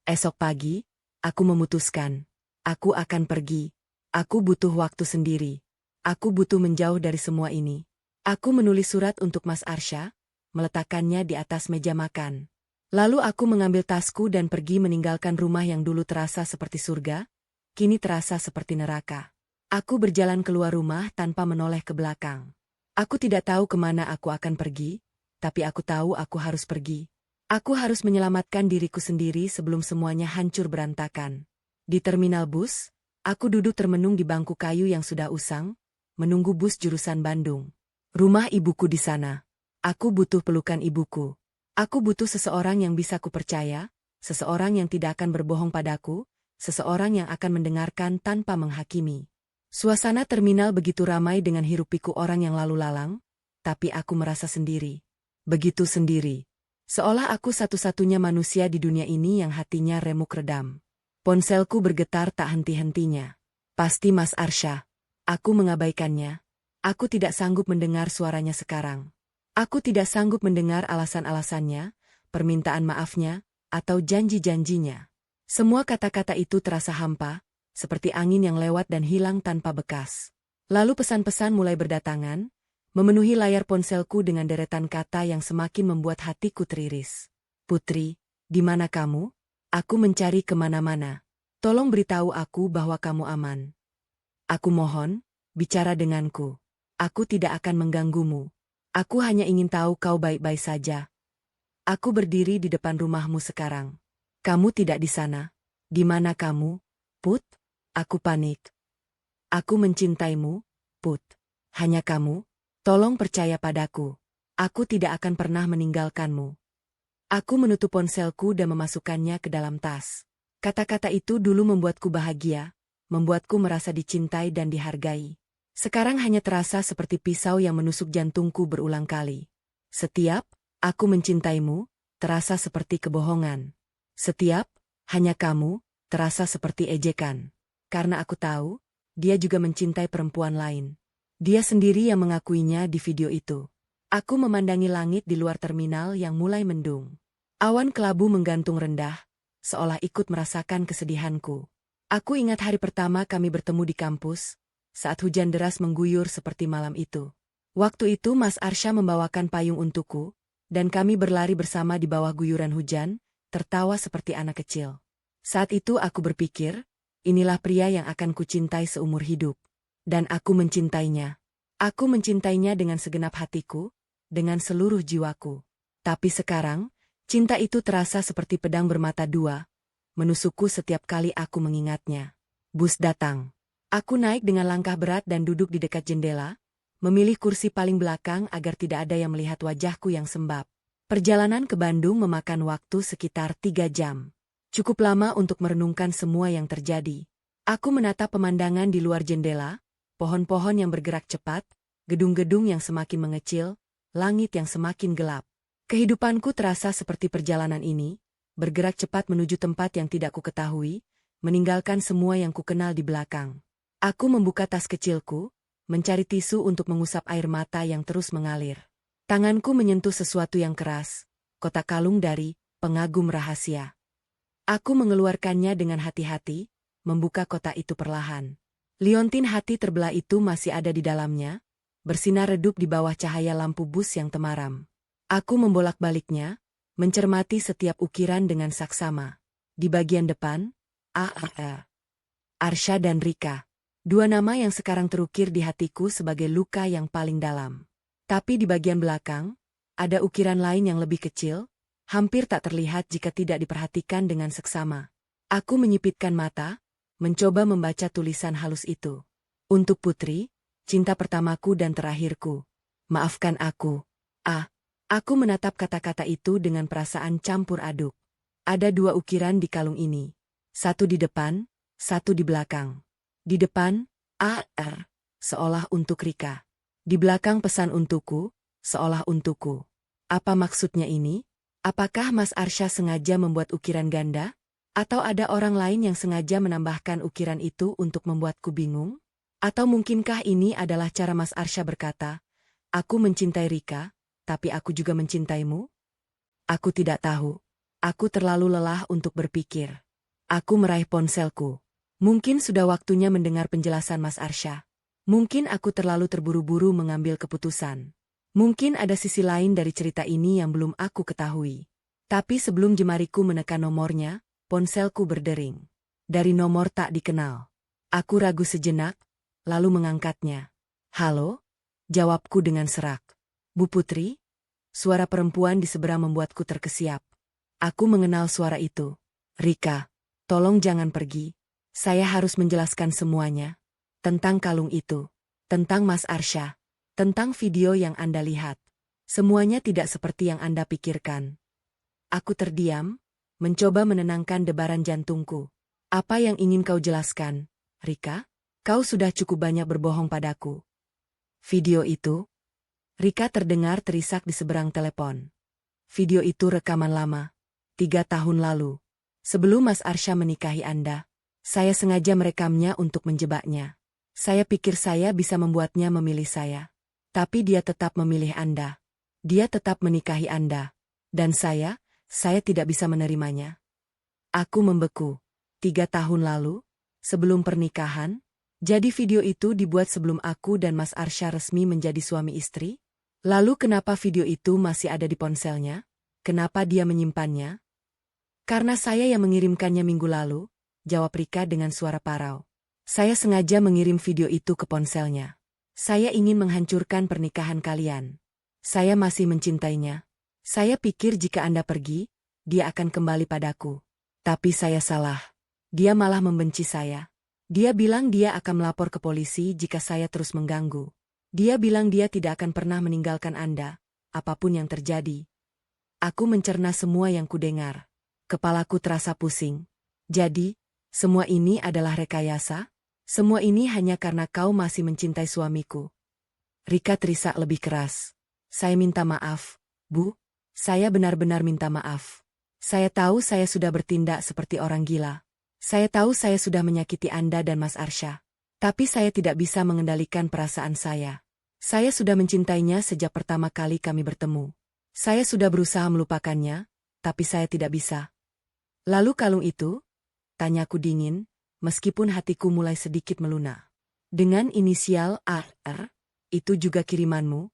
Esok pagi, aku memutuskan. Aku akan pergi. Aku butuh waktu sendiri. Aku butuh menjauh dari semua ini. Aku menulis surat untuk Mas Arsya, meletakkannya di atas meja makan. Lalu aku mengambil tasku dan pergi meninggalkan rumah yang dulu terasa seperti surga, kini terasa seperti neraka. Aku berjalan keluar rumah tanpa menoleh ke belakang. Aku tidak tahu kemana aku akan pergi, tapi aku tahu aku harus pergi. Aku harus menyelamatkan diriku sendiri sebelum semuanya hancur berantakan. Di terminal bus, aku duduk termenung di bangku kayu yang sudah usang, menunggu bus jurusan Bandung. Rumah ibuku di sana. Aku butuh pelukan ibuku. Aku butuh seseorang yang bisa kupercaya, seseorang yang tidak akan berbohong padaku, seseorang yang akan mendengarkan tanpa menghakimi. Suasana terminal begitu ramai dengan hiruk-pikuk orang yang lalu lalang, tapi aku merasa sendiri. Begitu sendiri. Seolah aku satu-satunya manusia di dunia ini yang hatinya remuk redam. Ponselku bergetar tak henti-hentinya. Pasti Mas Arsya. Aku mengabaikannya. Aku tidak sanggup mendengar suaranya sekarang. Aku tidak sanggup mendengar alasan-alasannya, permintaan maafnya, atau janji-janjinya. Semua kata-kata itu terasa hampa, seperti angin yang lewat dan hilang tanpa bekas. Lalu pesan-pesan mulai berdatangan, memenuhi layar ponselku dengan deretan kata yang semakin membuat hatiku teriris. Putri, di mana kamu? Aku mencari kemana-mana. Tolong beritahu aku bahwa kamu aman. Aku mohon, bicara denganku. Aku tidak akan mengganggumu. Aku hanya ingin tahu kau baik-baik saja. Aku berdiri di depan rumahmu sekarang. Kamu tidak di sana. Di mana kamu, Put? Aku panik. Aku mencintaimu, Put. Hanya kamu. Tolong percaya padaku. Aku tidak akan pernah meninggalkanmu. Aku menutup ponselku dan memasukkannya ke dalam tas. Kata-kata itu dulu membuatku bahagia, membuatku merasa dicintai dan dihargai. Sekarang hanya terasa seperti pisau yang menusuk jantungku berulang kali. Setiap, aku mencintaimu, terasa seperti kebohongan. Setiap, hanya kamu, terasa seperti ejekan. Karena aku tahu, dia juga mencintai perempuan lain. Dia sendiri yang mengakuinya di video itu. Aku memandangi langit di luar terminal yang mulai mendung. Awan kelabu menggantung rendah, seolah ikut merasakan kesedihanku. Aku ingat hari pertama kami bertemu di kampus, saat hujan deras mengguyur seperti malam itu. Waktu itu Mas Arsya membawakan payung untukku, dan kami berlari bersama di bawah guyuran hujan, tertawa seperti anak kecil. Saat itu aku berpikir, inilah pria yang akan kucintai seumur hidup. Dan aku mencintainya. Aku mencintainya dengan segenap hatiku, dengan seluruh jiwaku. Tapi sekarang, cinta itu terasa seperti pedang bermata dua, menusukku setiap kali aku mengingatnya. Bus datang. Aku naik dengan langkah berat dan duduk di dekat jendela, memilih kursi paling belakang agar tidak ada yang melihat wajahku yang sembab. Perjalanan ke Bandung memakan waktu sekitar 3 jam. Cukup lama untuk merenungkan semua yang terjadi. Aku menatap pemandangan di luar jendela, pohon-pohon yang bergerak cepat, gedung-gedung yang semakin mengecil, langit yang semakin gelap. Kehidupanku terasa seperti perjalanan ini, bergerak cepat menuju tempat yang tidak kuketahui, meninggalkan semua yang kukenal di belakang. Aku membuka tas kecilku, mencari tisu untuk mengusap air mata yang terus mengalir. Tanganku menyentuh sesuatu yang keras, kotak kalung dari pengagum rahasia. Aku mengeluarkannya dengan hati-hati, membuka kotak itu perlahan. Liontin hati terbelah itu masih ada di dalamnya, bersinar redup di bawah cahaya lampu bus yang temaram. Aku membolak-baliknya, mencermati setiap ukiran dengan saksama. Di bagian depan, Arsya dan Rika. 2 nama yang sekarang terukir di hatiku sebagai luka yang paling dalam. Tapi di bagian belakang, ada ukiran lain yang lebih kecil, hampir tak terlihat jika tidak diperhatikan dengan seksama. Aku menyipitkan mata, mencoba membaca tulisan halus itu. Untuk Putri, cinta pertamaku dan terakhirku. Maafkan aku. Aku menatap kata-kata itu dengan perasaan campur aduk. Ada 2 ukiran di kalung ini. Satu di depan, satu di belakang. Di depan, AR, seolah untuk Rika. Di belakang pesan untukku, seolah untukku. Apa maksudnya ini? Apakah Mas Arsya sengaja membuat ukiran ganda? Atau ada orang lain yang sengaja menambahkan ukiran itu untuk membuatku bingung? Atau mungkinkah ini adalah cara Mas Arsya berkata, aku mencintai Rika, tapi aku juga mencintaimu? Aku tidak tahu. Aku terlalu lelah untuk berpikir. Aku meraih ponselku. Mungkin sudah waktunya mendengar penjelasan Mas Arsya. Mungkin aku terlalu terburu-buru mengambil keputusan. Mungkin ada sisi lain dari cerita ini yang belum aku ketahui. Tapi sebelum jemariku menekan nomornya, ponselku berdering. Dari nomor tak dikenal. Aku ragu sejenak, lalu mengangkatnya. Halo? Jawabku dengan serak. Bu Putri? Suara perempuan di seberang membuatku terkesiap. Aku mengenal suara itu. Rika, tolong jangan pergi. Saya harus menjelaskan semuanya. Tentang kalung itu. Tentang Mas Arsya. Tentang video yang Anda lihat. Semuanya tidak seperti yang Anda pikirkan. Aku terdiam, mencoba menenangkan debaran jantungku. Apa yang ingin kau jelaskan, Rika? Kau sudah cukup banyak berbohong padaku. Video itu? Rika terdengar terisak di seberang telepon. Video itu rekaman lama. 3 tahun lalu. Sebelum Mas Arsya menikahi Anda. Saya sengaja merekamnya untuk menjebaknya. Saya pikir saya bisa membuatnya memilih saya. Tapi dia tetap memilih Anda. Dia tetap menikahi Anda. Dan saya tidak bisa menerimanya. Aku membeku. 3 tahun lalu, sebelum pernikahan, jadi video itu dibuat sebelum aku dan Mas Arsya resmi menjadi suami istri? Lalu kenapa video itu masih ada di ponselnya? Kenapa dia menyimpannya? Karena saya yang mengirimkannya minggu lalu, jawab Rika dengan suara parau. Saya sengaja mengirim video itu ke ponselnya. Saya ingin menghancurkan pernikahan kalian. Saya masih mencintainya. Saya pikir jika Anda pergi, dia akan kembali padaku. Tapi saya salah. Dia malah membenci saya. Dia bilang dia akan melapor ke polisi jika saya terus mengganggu. Dia bilang dia tidak akan pernah meninggalkan Anda, apapun yang terjadi. Aku mencerna semua yang kudengar. Kepalaku terasa pusing. Jadi, semua ini adalah rekayasa? Semua ini hanya karena kau masih mencintai suamiku. Rika terisak lebih keras. Saya minta maaf, Bu. Saya benar-benar minta maaf. Saya tahu saya sudah bertindak seperti orang gila. Saya tahu saya sudah menyakiti Anda dan Mas Arsya. Tapi saya tidak bisa mengendalikan perasaan saya. Saya sudah mencintainya sejak pertama kali kami bertemu. Saya sudah berusaha melupakannya, tapi saya tidak bisa. Lalu kalung itu? Tanyaku dingin, meskipun hatiku mulai sedikit melunak. Dengan inisial AR, itu juga kirimanmu?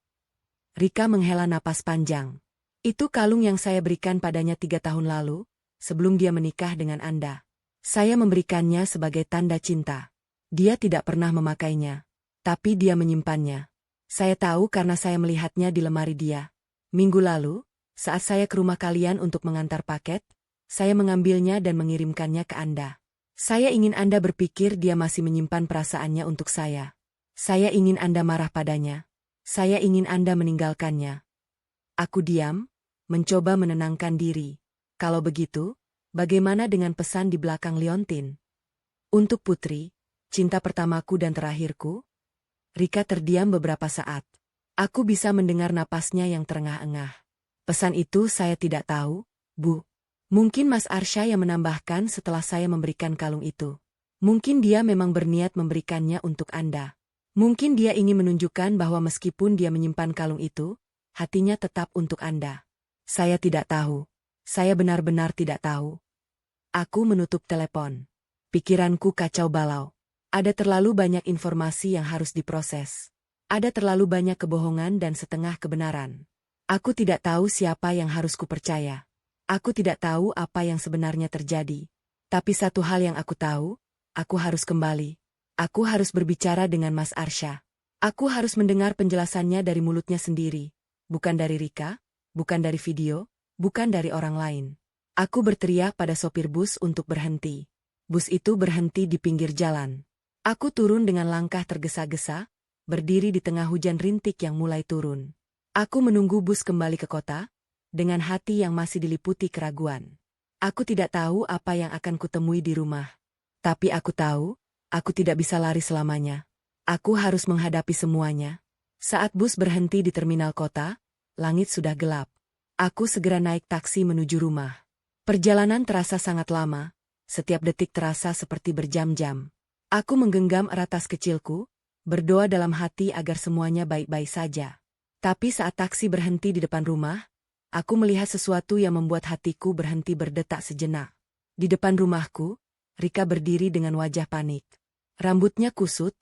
Rika menghela napas panjang. Itu kalung yang saya berikan padanya 3 tahun lalu, sebelum dia menikah dengan Anda. Saya memberikannya sebagai tanda cinta. Dia tidak pernah memakainya, tapi dia menyimpannya. Saya tahu karena saya melihatnya di lemari dia. Minggu lalu, saat saya ke rumah kalian untuk mengantar paket, saya mengambilnya dan mengirimkannya ke Anda. Saya ingin Anda berpikir dia masih menyimpan perasaannya untuk saya. Saya ingin Anda marah padanya. Saya ingin Anda meninggalkannya. Aku diam, mencoba menenangkan diri. Kalau begitu, bagaimana dengan pesan di belakang liontin? Untuk Putri, cinta pertamaku dan terakhirku? Rika terdiam beberapa saat. Aku bisa mendengar napasnya yang terengah-engah. Pesan itu saya tidak tahu, Bu. Mungkin Mas Arsya yang menambahkan setelah saya memberikan kalung itu. Mungkin dia memang berniat memberikannya untuk Anda. Mungkin dia ingin menunjukkan bahwa meskipun dia menyimpan kalung itu, hatinya tetap untuk Anda. Saya tidak tahu. Saya benar-benar tidak tahu. Aku menutup telepon. Pikiranku kacau balau. Ada terlalu banyak informasi yang harus diproses. Ada terlalu banyak kebohongan dan setengah kebenaran. Aku tidak tahu siapa yang harus kupercaya. Aku tidak tahu apa yang sebenarnya terjadi. Tapi satu hal yang aku tahu, aku harus kembali. Aku harus berbicara dengan Mas Arsya. Aku harus mendengar penjelasannya dari mulutnya sendiri. Bukan dari Rika, bukan dari video, bukan dari orang lain. Aku berteriak pada sopir bus untuk berhenti. Bus itu berhenti di pinggir jalan. Aku turun dengan langkah tergesa-gesa, berdiri di tengah hujan rintik yang mulai turun. Aku menunggu bus kembali ke kota, dengan hati yang masih diliputi keraguan. Aku tidak tahu apa yang akan kutemui di rumah. Tapi aku tahu, aku tidak bisa lari selamanya. Aku harus menghadapi semuanya. Saat bus berhenti di terminal kota, langit sudah gelap. Aku segera naik taksi menuju rumah. Perjalanan terasa sangat lama, setiap detik terasa seperti berjam-jam. Aku menggenggam erat tas kecilku, berdoa dalam hati agar semuanya baik-baik saja. Tapi saat taksi berhenti di depan rumah, aku melihat sesuatu yang membuat hatiku berhenti berdetak sejenak. Di depan rumahku, Rika berdiri dengan wajah panik. Rambutnya kusut,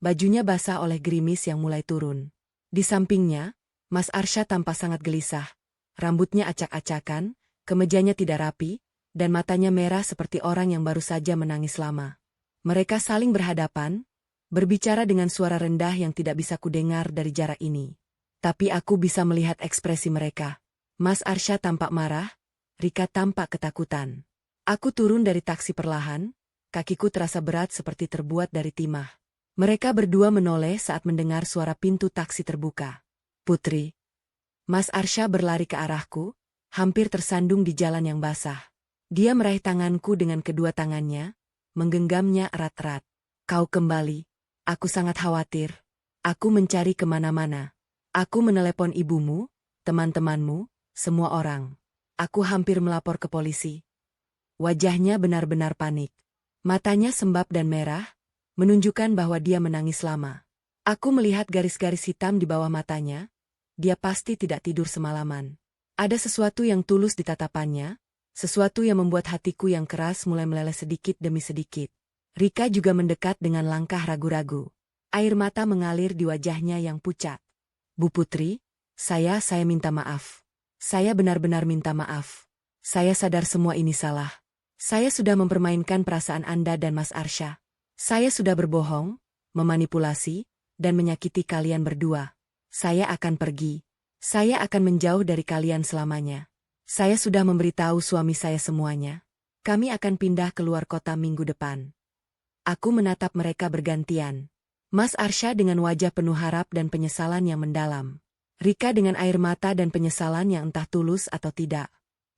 bajunya basah oleh gerimis yang mulai turun. Di sampingnya, Mas Arsya tampak sangat gelisah. Rambutnya acak-acakan, kemejanya tidak rapi, dan matanya merah seperti orang yang baru saja menangis lama. Mereka saling berhadapan, berbicara dengan suara rendah yang tidak bisa kudengar dari jarak ini. Tapi aku bisa melihat ekspresi mereka. Mas Arsya tampak marah, Rika tampak ketakutan. Aku turun dari taksi perlahan, kakiku terasa berat seperti terbuat dari timah. Mereka berdua menoleh saat mendengar suara pintu taksi terbuka. Putri. Mas Arsya berlari ke arahku, hampir tersandung di jalan yang basah. Dia meraih tanganku dengan kedua tangannya, menggenggamnya erat-erat. Kau kembali. Aku sangat khawatir. Aku mencari kemana-mana. Aku menelepon ibumu, teman-temanmu, semua orang. Aku hampir melapor ke polisi. Wajahnya benar-benar panik. Matanya sembab dan merah, menunjukkan bahwa dia menangis lama. Aku melihat garis-garis hitam di bawah matanya. Dia pasti tidak tidur semalaman. Ada sesuatu yang tulus di tatapannya, sesuatu yang membuat hatiku yang keras mulai meleleh sedikit demi sedikit. Rika juga mendekat dengan langkah ragu-ragu. Air mata mengalir di wajahnya yang pucat. Bu Putri, saya minta maaf. Saya benar-benar minta maaf. Saya sadar semua ini salah. Saya sudah mempermainkan perasaan Anda dan Mas Arsya. Saya sudah berbohong, memanipulasi, dan menyakiti kalian berdua. Saya akan pergi. Saya akan menjauh dari kalian selamanya. Saya sudah memberitahu suami saya semuanya. Kami akan pindah keluar kota minggu depan. Aku menatap mereka bergantian. Mas Arsya dengan wajah penuh harap dan penyesalan yang mendalam. Rika dengan air mata dan penyesalan yang entah tulus atau tidak.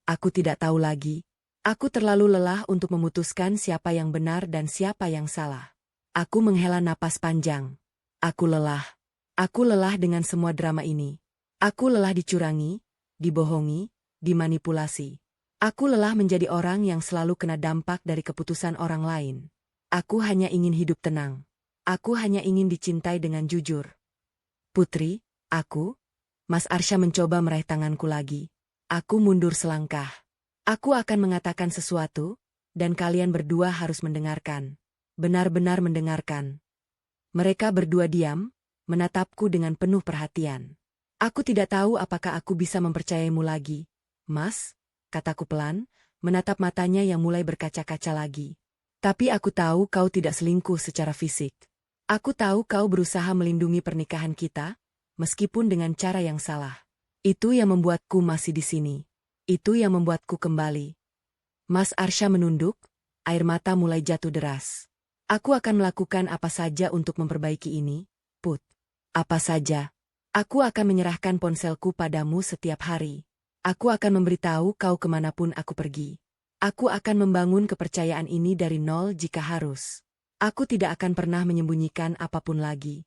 Aku tidak tahu lagi. Aku terlalu lelah untuk memutuskan siapa yang benar dan siapa yang salah. Aku menghela napas panjang. Aku lelah. Aku lelah dengan semua drama ini. Aku lelah dicurangi, dibohongi, dimanipulasi. Aku lelah menjadi orang yang selalu kena dampak dari keputusan orang lain. Aku hanya ingin hidup tenang. Aku hanya ingin dicintai dengan jujur. Putri, Mas Arsya mencoba meraih tanganku lagi. Aku mundur selangkah. Aku akan mengatakan sesuatu, dan kalian berdua harus mendengarkan. Benar-benar mendengarkan. Mereka berdua diam, menatapku dengan penuh perhatian. Aku tidak tahu apakah aku bisa mempercayaimu lagi. Mas, kataku pelan, menatap matanya yang mulai berkaca-kaca lagi. Tapi aku tahu kau tidak selingkuh secara fisik. Aku tahu kau berusaha melindungi pernikahan kita, meskipun dengan cara yang salah. Itu yang membuatku masih di sini. Itu yang membuatku kembali. Mas Arsya menunduk, air mata mulai jatuh deras. Aku akan melakukan apa saja untuk memperbaiki ini, Put. Apa saja. Aku akan menyerahkan ponselku padamu setiap hari. Aku akan memberitahu kau kemanapun aku pergi. Aku akan membangun kepercayaan ini dari nol jika harus. Aku tidak akan pernah menyembunyikan apapun lagi.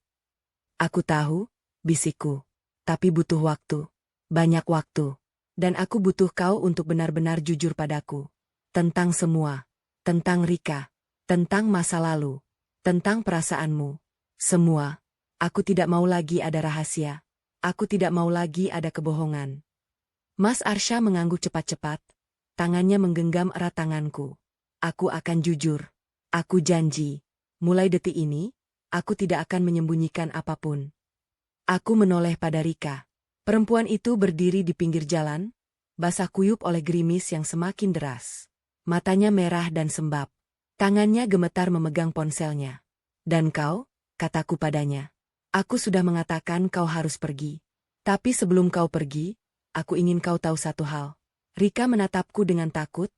Aku tahu, bisikku. Tapi butuh waktu. Banyak waktu. Dan aku butuh kau untuk benar-benar jujur padaku. Tentang semua. Tentang Rika. Tentang masa lalu. Tentang perasaanmu. Semua. Aku tidak mau lagi ada rahasia. Aku tidak mau lagi ada kebohongan. Mas Arsya mengangguk cepat-cepat. Tangannya menggenggam erat tanganku. Aku akan jujur. Aku janji. Mulai detik ini, aku tidak akan menyembunyikan apapun. Aku menoleh pada Rika. Perempuan itu berdiri di pinggir jalan, basah kuyup oleh gerimis yang semakin deras. Matanya merah dan sembab. Tangannya gemetar memegang ponselnya. Dan kau, kataku padanya. Aku sudah mengatakan kau harus pergi. Tapi sebelum kau pergi, aku ingin kau tahu satu hal. Rika menatapku dengan takut,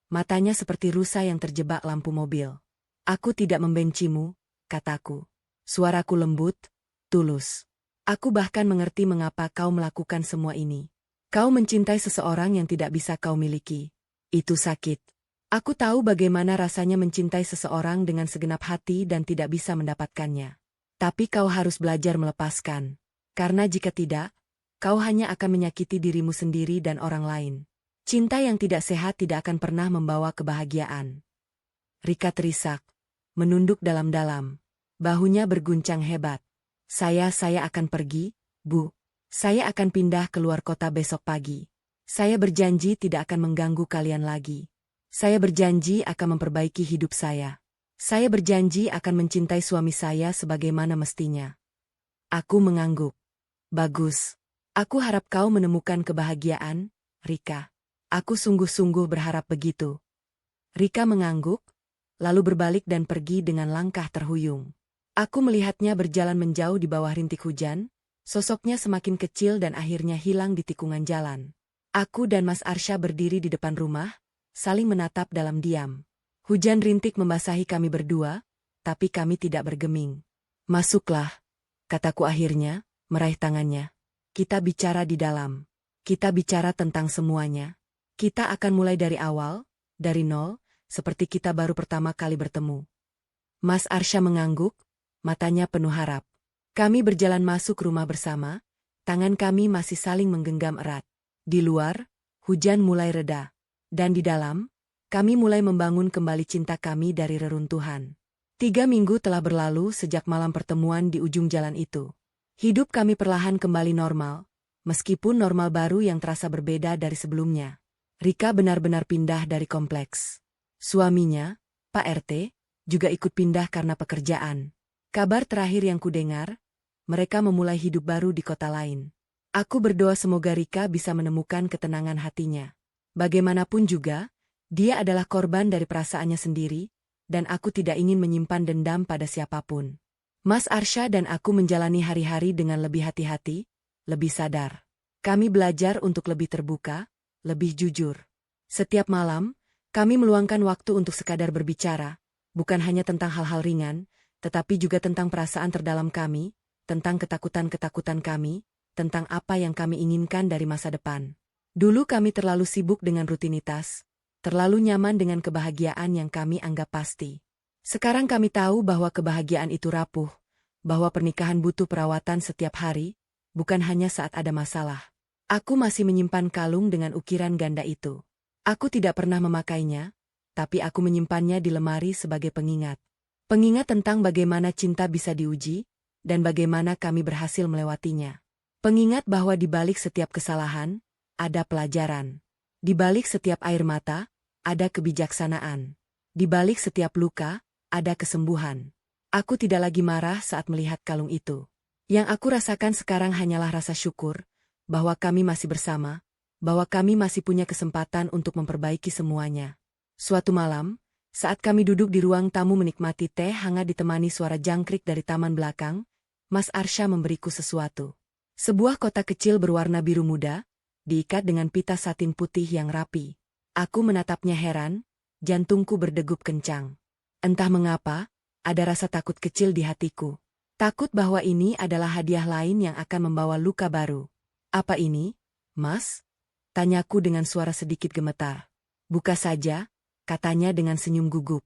matanya seperti rusa yang terjebak lampu mobil. Aku tidak membencimu, kataku. Suaraku lembut, tulus. Aku bahkan mengerti mengapa kau melakukan semua ini. Kau mencintai seseorang yang tidak bisa kau miliki. Itu sakit. Aku tahu bagaimana rasanya mencintai seseorang dengan segenap hati dan tidak bisa mendapatkannya. Tapi kau harus belajar melepaskan. Karena jika tidak, kau hanya akan menyakiti dirimu sendiri dan orang lain. Cinta yang tidak sehat tidak akan pernah membawa kebahagiaan. Rika terisak, menunduk dalam-dalam. Bahunya berguncang hebat. Saya akan pergi, Bu. Saya akan pindah keluar kota besok pagi. Saya berjanji tidak akan mengganggu kalian lagi. Saya berjanji akan memperbaiki hidup saya. Saya berjanji akan mencintai suami saya sebagaimana mestinya. Aku mengangguk. Bagus. Aku harap kau menemukan kebahagiaan, Rika. Aku sungguh-sungguh berharap begitu. Rika mengangguk, lalu berbalik dan pergi dengan langkah terhuyung. Aku melihatnya berjalan menjauh di bawah rintik hujan, sosoknya semakin kecil dan akhirnya hilang di tikungan jalan. Aku dan Mas Arsya berdiri di depan rumah, saling menatap dalam diam. Hujan rintik membasahi kami berdua, tapi kami tidak bergeming. Masuklah, kataku akhirnya, meraih tangannya. Kita bicara di dalam. Kita bicara tentang semuanya. Kita akan mulai dari awal, dari nol, seperti kita baru pertama kali bertemu. Mas Arsha mengangguk, matanya penuh harap. Kami berjalan masuk rumah bersama, tangan kami masih saling menggenggam erat. Di luar, hujan mulai reda. Dan di dalam, kami mulai membangun kembali cinta kami dari reruntuhan. 3 minggu telah berlalu sejak malam pertemuan di ujung jalan itu. Hidup kami perlahan kembali normal, meskipun normal baru yang terasa berbeda dari sebelumnya. Rika benar-benar pindah dari kompleks. Suaminya, Pak RT, juga ikut pindah karena pekerjaan. Kabar terakhir yang kudengar, mereka memulai hidup baru di kota lain. Aku berdoa semoga Rika bisa menemukan ketenangan hatinya. Bagaimanapun juga, dia adalah korban dari perasaannya sendiri, dan aku tidak ingin menyimpan dendam pada siapapun. Mas Arsha dan aku menjalani hari-hari dengan lebih hati-hati, lebih sadar. Kami belajar untuk lebih terbuka, lebih jujur. Setiap malam, kami meluangkan waktu untuk sekadar berbicara, bukan hanya tentang hal-hal ringan, tetapi juga tentang perasaan terdalam kami, tentang ketakutan-ketakutan kami, tentang apa yang kami inginkan dari masa depan. Dulu kami terlalu sibuk dengan rutinitas, terlalu nyaman dengan kebahagiaan yang kami anggap pasti. Sekarang kami tahu bahwa kebahagiaan itu rapuh, bahwa pernikahan butuh perawatan setiap hari, bukan hanya saat ada masalah. Aku masih menyimpan kalung dengan ukiran ganda itu. Aku tidak pernah memakainya, tapi aku menyimpannya di lemari sebagai pengingat. Pengingat tentang bagaimana cinta bisa diuji, dan bagaimana kami berhasil melewatinya. Pengingat bahwa di balik setiap kesalahan, ada pelajaran. Di balik setiap air mata, ada kebijaksanaan. Di balik setiap luka, ada kesembuhan. Aku tidak lagi marah saat melihat kalung itu. Yang aku rasakan sekarang hanyalah rasa syukur, bahwa kami masih bersama, bahwa kami masih punya kesempatan untuk memperbaiki semuanya. Suatu malam, saat kami duduk di ruang tamu menikmati teh hangat ditemani suara jangkrik dari taman belakang, Mas Arsha memberiku sesuatu. Sebuah kotak kecil berwarna biru muda, diikat dengan pita satin putih yang rapi. Aku menatapnya heran, jantungku berdegup kencang. Entah mengapa, ada rasa takut kecil di hatiku. Takut bahwa ini adalah hadiah lain yang akan membawa luka baru. Apa ini, Mas? Tanyaku dengan suara sedikit gemetar. Buka saja, katanya dengan senyum gugup.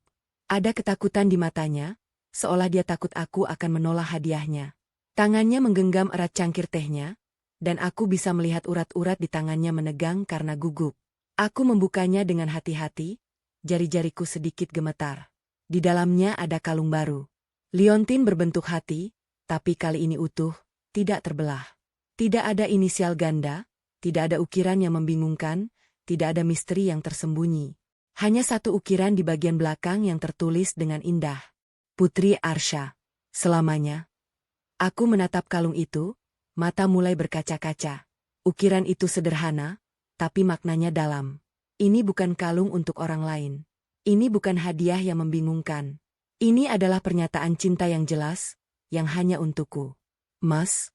Ada ketakutan di matanya, seolah dia takut aku akan menolak hadiahnya. Tangannya menggenggam erat cangkir tehnya, dan aku bisa melihat urat-urat di tangannya menegang karena gugup. Aku membukanya dengan hati-hati, jari-jariku sedikit gemetar. Di dalamnya ada kalung baru. Liontin berbentuk hati, tapi kali ini utuh, tidak terbelah. Tidak ada inisial ganda, tidak ada ukiran yang membingungkan, tidak ada misteri yang tersembunyi. Hanya satu ukiran di bagian belakang yang tertulis dengan indah. Putri Arsha. Selamanya. Aku menatap kalung itu, mata mulai berkaca-kaca. Ukiran itu sederhana, tapi maknanya dalam. Ini bukan kalung untuk orang lain. Ini bukan hadiah yang membingungkan. Ini adalah pernyataan cinta yang jelas, yang hanya untukku. Mas?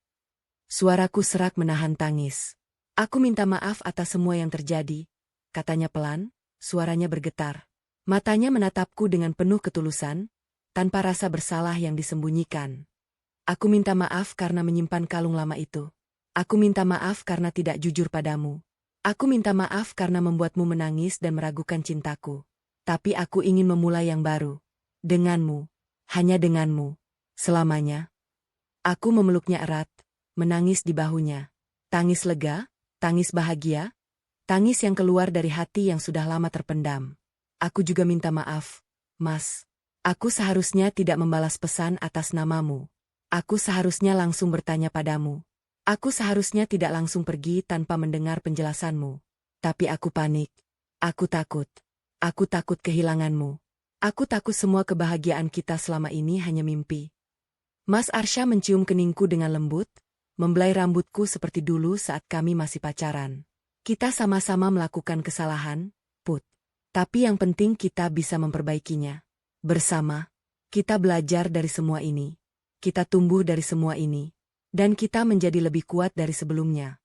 Suaraku serak menahan tangis. Aku minta maaf atas semua yang terjadi, katanya pelan, suaranya bergetar. Matanya menatapku dengan penuh ketulusan, tanpa rasa bersalah yang disembunyikan. Aku minta maaf karena menyimpan kalung lama itu. Aku minta maaf karena tidak jujur padamu. Aku minta maaf karena membuatmu menangis dan meragukan cintaku. Tapi aku ingin memulai yang baru. Denganmu. Hanya denganmu. Selamanya. Aku memeluknya erat, menangis di bahunya. Tangis lega, tangis bahagia, tangis yang keluar dari hati yang sudah lama terpendam. Aku juga minta maaf, Mas. Aku seharusnya tidak membalas pesan atas namamu. Aku seharusnya langsung bertanya padamu. Aku seharusnya tidak langsung pergi tanpa mendengar penjelasanmu. Tapi aku panik. Aku takut. Aku takut kehilanganmu. Aku takut semua kebahagiaan kita selama ini hanya mimpi. Mas Arsha mencium keningku dengan lembut, membelai rambutku seperti dulu saat kami masih pacaran. Kita sama-sama melakukan kesalahan, Put. Tapi yang penting kita bisa memperbaikinya. Bersama, kita belajar dari semua ini. Kita tumbuh dari semua ini. Dan kita menjadi lebih kuat dari sebelumnya.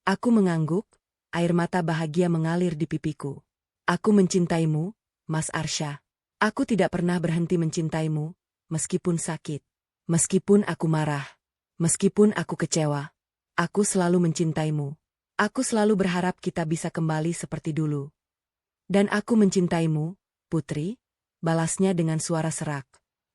Aku mengangguk, air mata bahagia mengalir di pipiku. Aku mencintaimu, Mas Arsha. Aku tidak pernah berhenti mencintaimu, meskipun sakit. Meskipun aku marah, meskipun aku kecewa, aku selalu mencintaimu. Aku selalu berharap kita bisa kembali seperti dulu. Dan aku mencintaimu, Putri, balasnya dengan suara serak.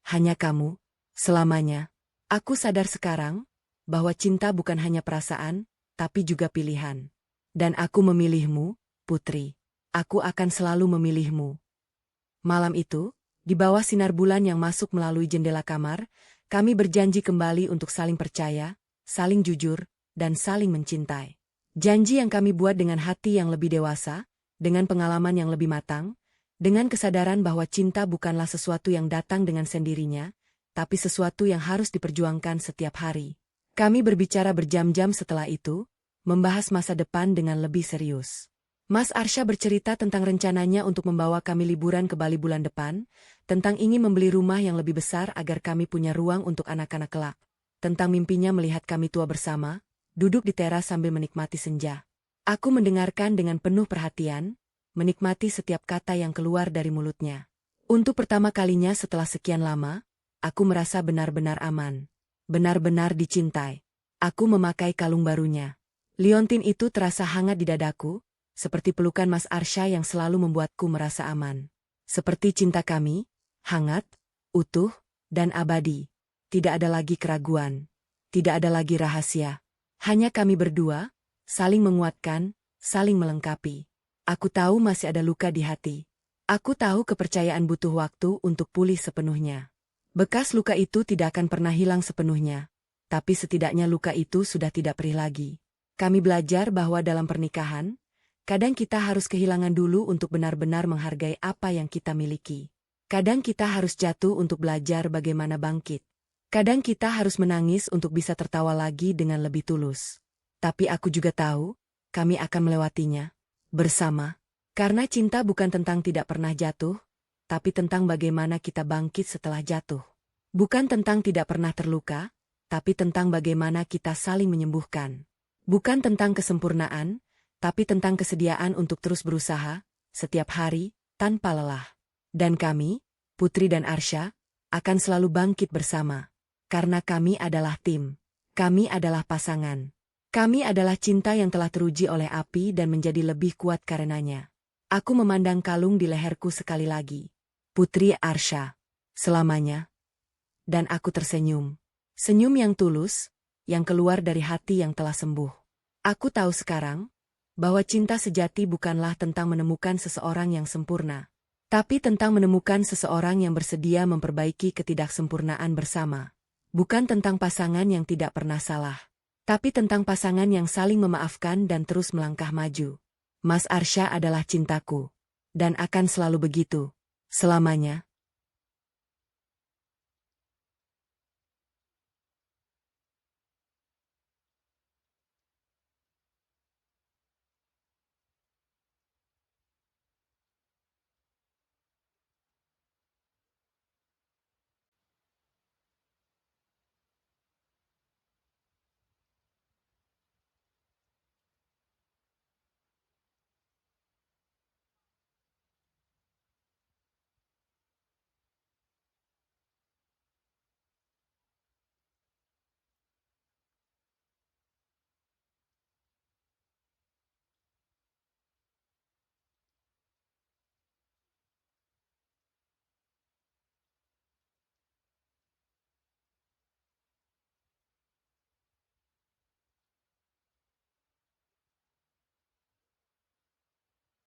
Hanya kamu, selamanya. Aku sadar sekarang, bahwa cinta bukan hanya perasaan, tapi juga pilihan. Dan aku memilihmu, Putri. Aku akan selalu memilihmu. Malam itu, di bawah sinar bulan yang masuk melalui jendela kamar, kami berjanji kembali untuk saling percaya, saling jujur, dan saling mencintai. Janji yang kami buat dengan hati yang lebih dewasa, dengan pengalaman yang lebih matang, dengan kesadaran bahwa cinta bukanlah sesuatu yang datang dengan sendirinya, tapi sesuatu yang harus diperjuangkan setiap hari. Kami berbicara berjam-jam setelah itu, membahas masa depan dengan lebih serius. Mas Arsya bercerita tentang rencananya untuk membawa kami liburan ke Bali bulan depan, tentang ingin membeli rumah yang lebih besar agar kami punya ruang untuk anak-anak kelak, tentang mimpinya melihat kami tua bersama, duduk di teras sambil menikmati senja. Aku mendengarkan dengan penuh perhatian, menikmati setiap kata yang keluar dari mulutnya. Untuk pertama kalinya setelah sekian lama, aku merasa benar-benar aman, benar-benar dicintai. Aku memakai kalung barunya. Liontin itu terasa hangat di dadaku, seperti pelukan Mas Arsya yang selalu membuatku merasa aman. Seperti cinta kami, hangat, utuh, dan abadi. Tidak ada lagi keraguan, tidak ada lagi rahasia. Hanya kami berdua, saling menguatkan, saling melengkapi. Aku tahu masih ada luka di hati. Aku tahu kepercayaan butuh waktu untuk pulih sepenuhnya. Bekas luka itu tidak akan pernah hilang sepenuhnya, tapi setidaknya luka itu sudah tidak perih lagi. Kami belajar bahwa dalam pernikahan, kadang kita harus kehilangan dulu untuk benar-benar menghargai apa yang kita miliki. Kadang kita harus jatuh untuk belajar bagaimana bangkit. Kadang kita harus menangis untuk bisa tertawa lagi dengan lebih tulus. Tapi aku juga tahu, kami akan melewatinya. Bersama. Karena cinta bukan tentang tidak pernah jatuh, tapi tentang bagaimana kita bangkit setelah jatuh. Bukan tentang tidak pernah terluka, tapi tentang bagaimana kita saling menyembuhkan. Bukan tentang kesempurnaan, tapi tentang kesediaan untuk terus berusaha, setiap hari, tanpa lelah. Dan kami, Putri dan Arsya, akan selalu bangkit bersama. Karena kami adalah tim. Kami adalah pasangan. Kami adalah cinta yang telah teruji oleh api dan menjadi lebih kuat karenanya. Aku memandang kalung di leherku sekali lagi. Putri Arsya. Selamanya. Dan aku tersenyum. Senyum yang tulus, yang keluar dari hati yang telah sembuh. Aku tahu sekarang, bahwa cinta sejati bukanlah tentang menemukan seseorang yang sempurna, tapi tentang menemukan seseorang yang bersedia memperbaiki ketidaksempurnaan bersama. Bukan tentang pasangan yang tidak pernah salah, tapi tentang pasangan yang saling memaafkan dan terus melangkah maju. Mas Arsya adalah cintaku, dan akan selalu begitu, selamanya.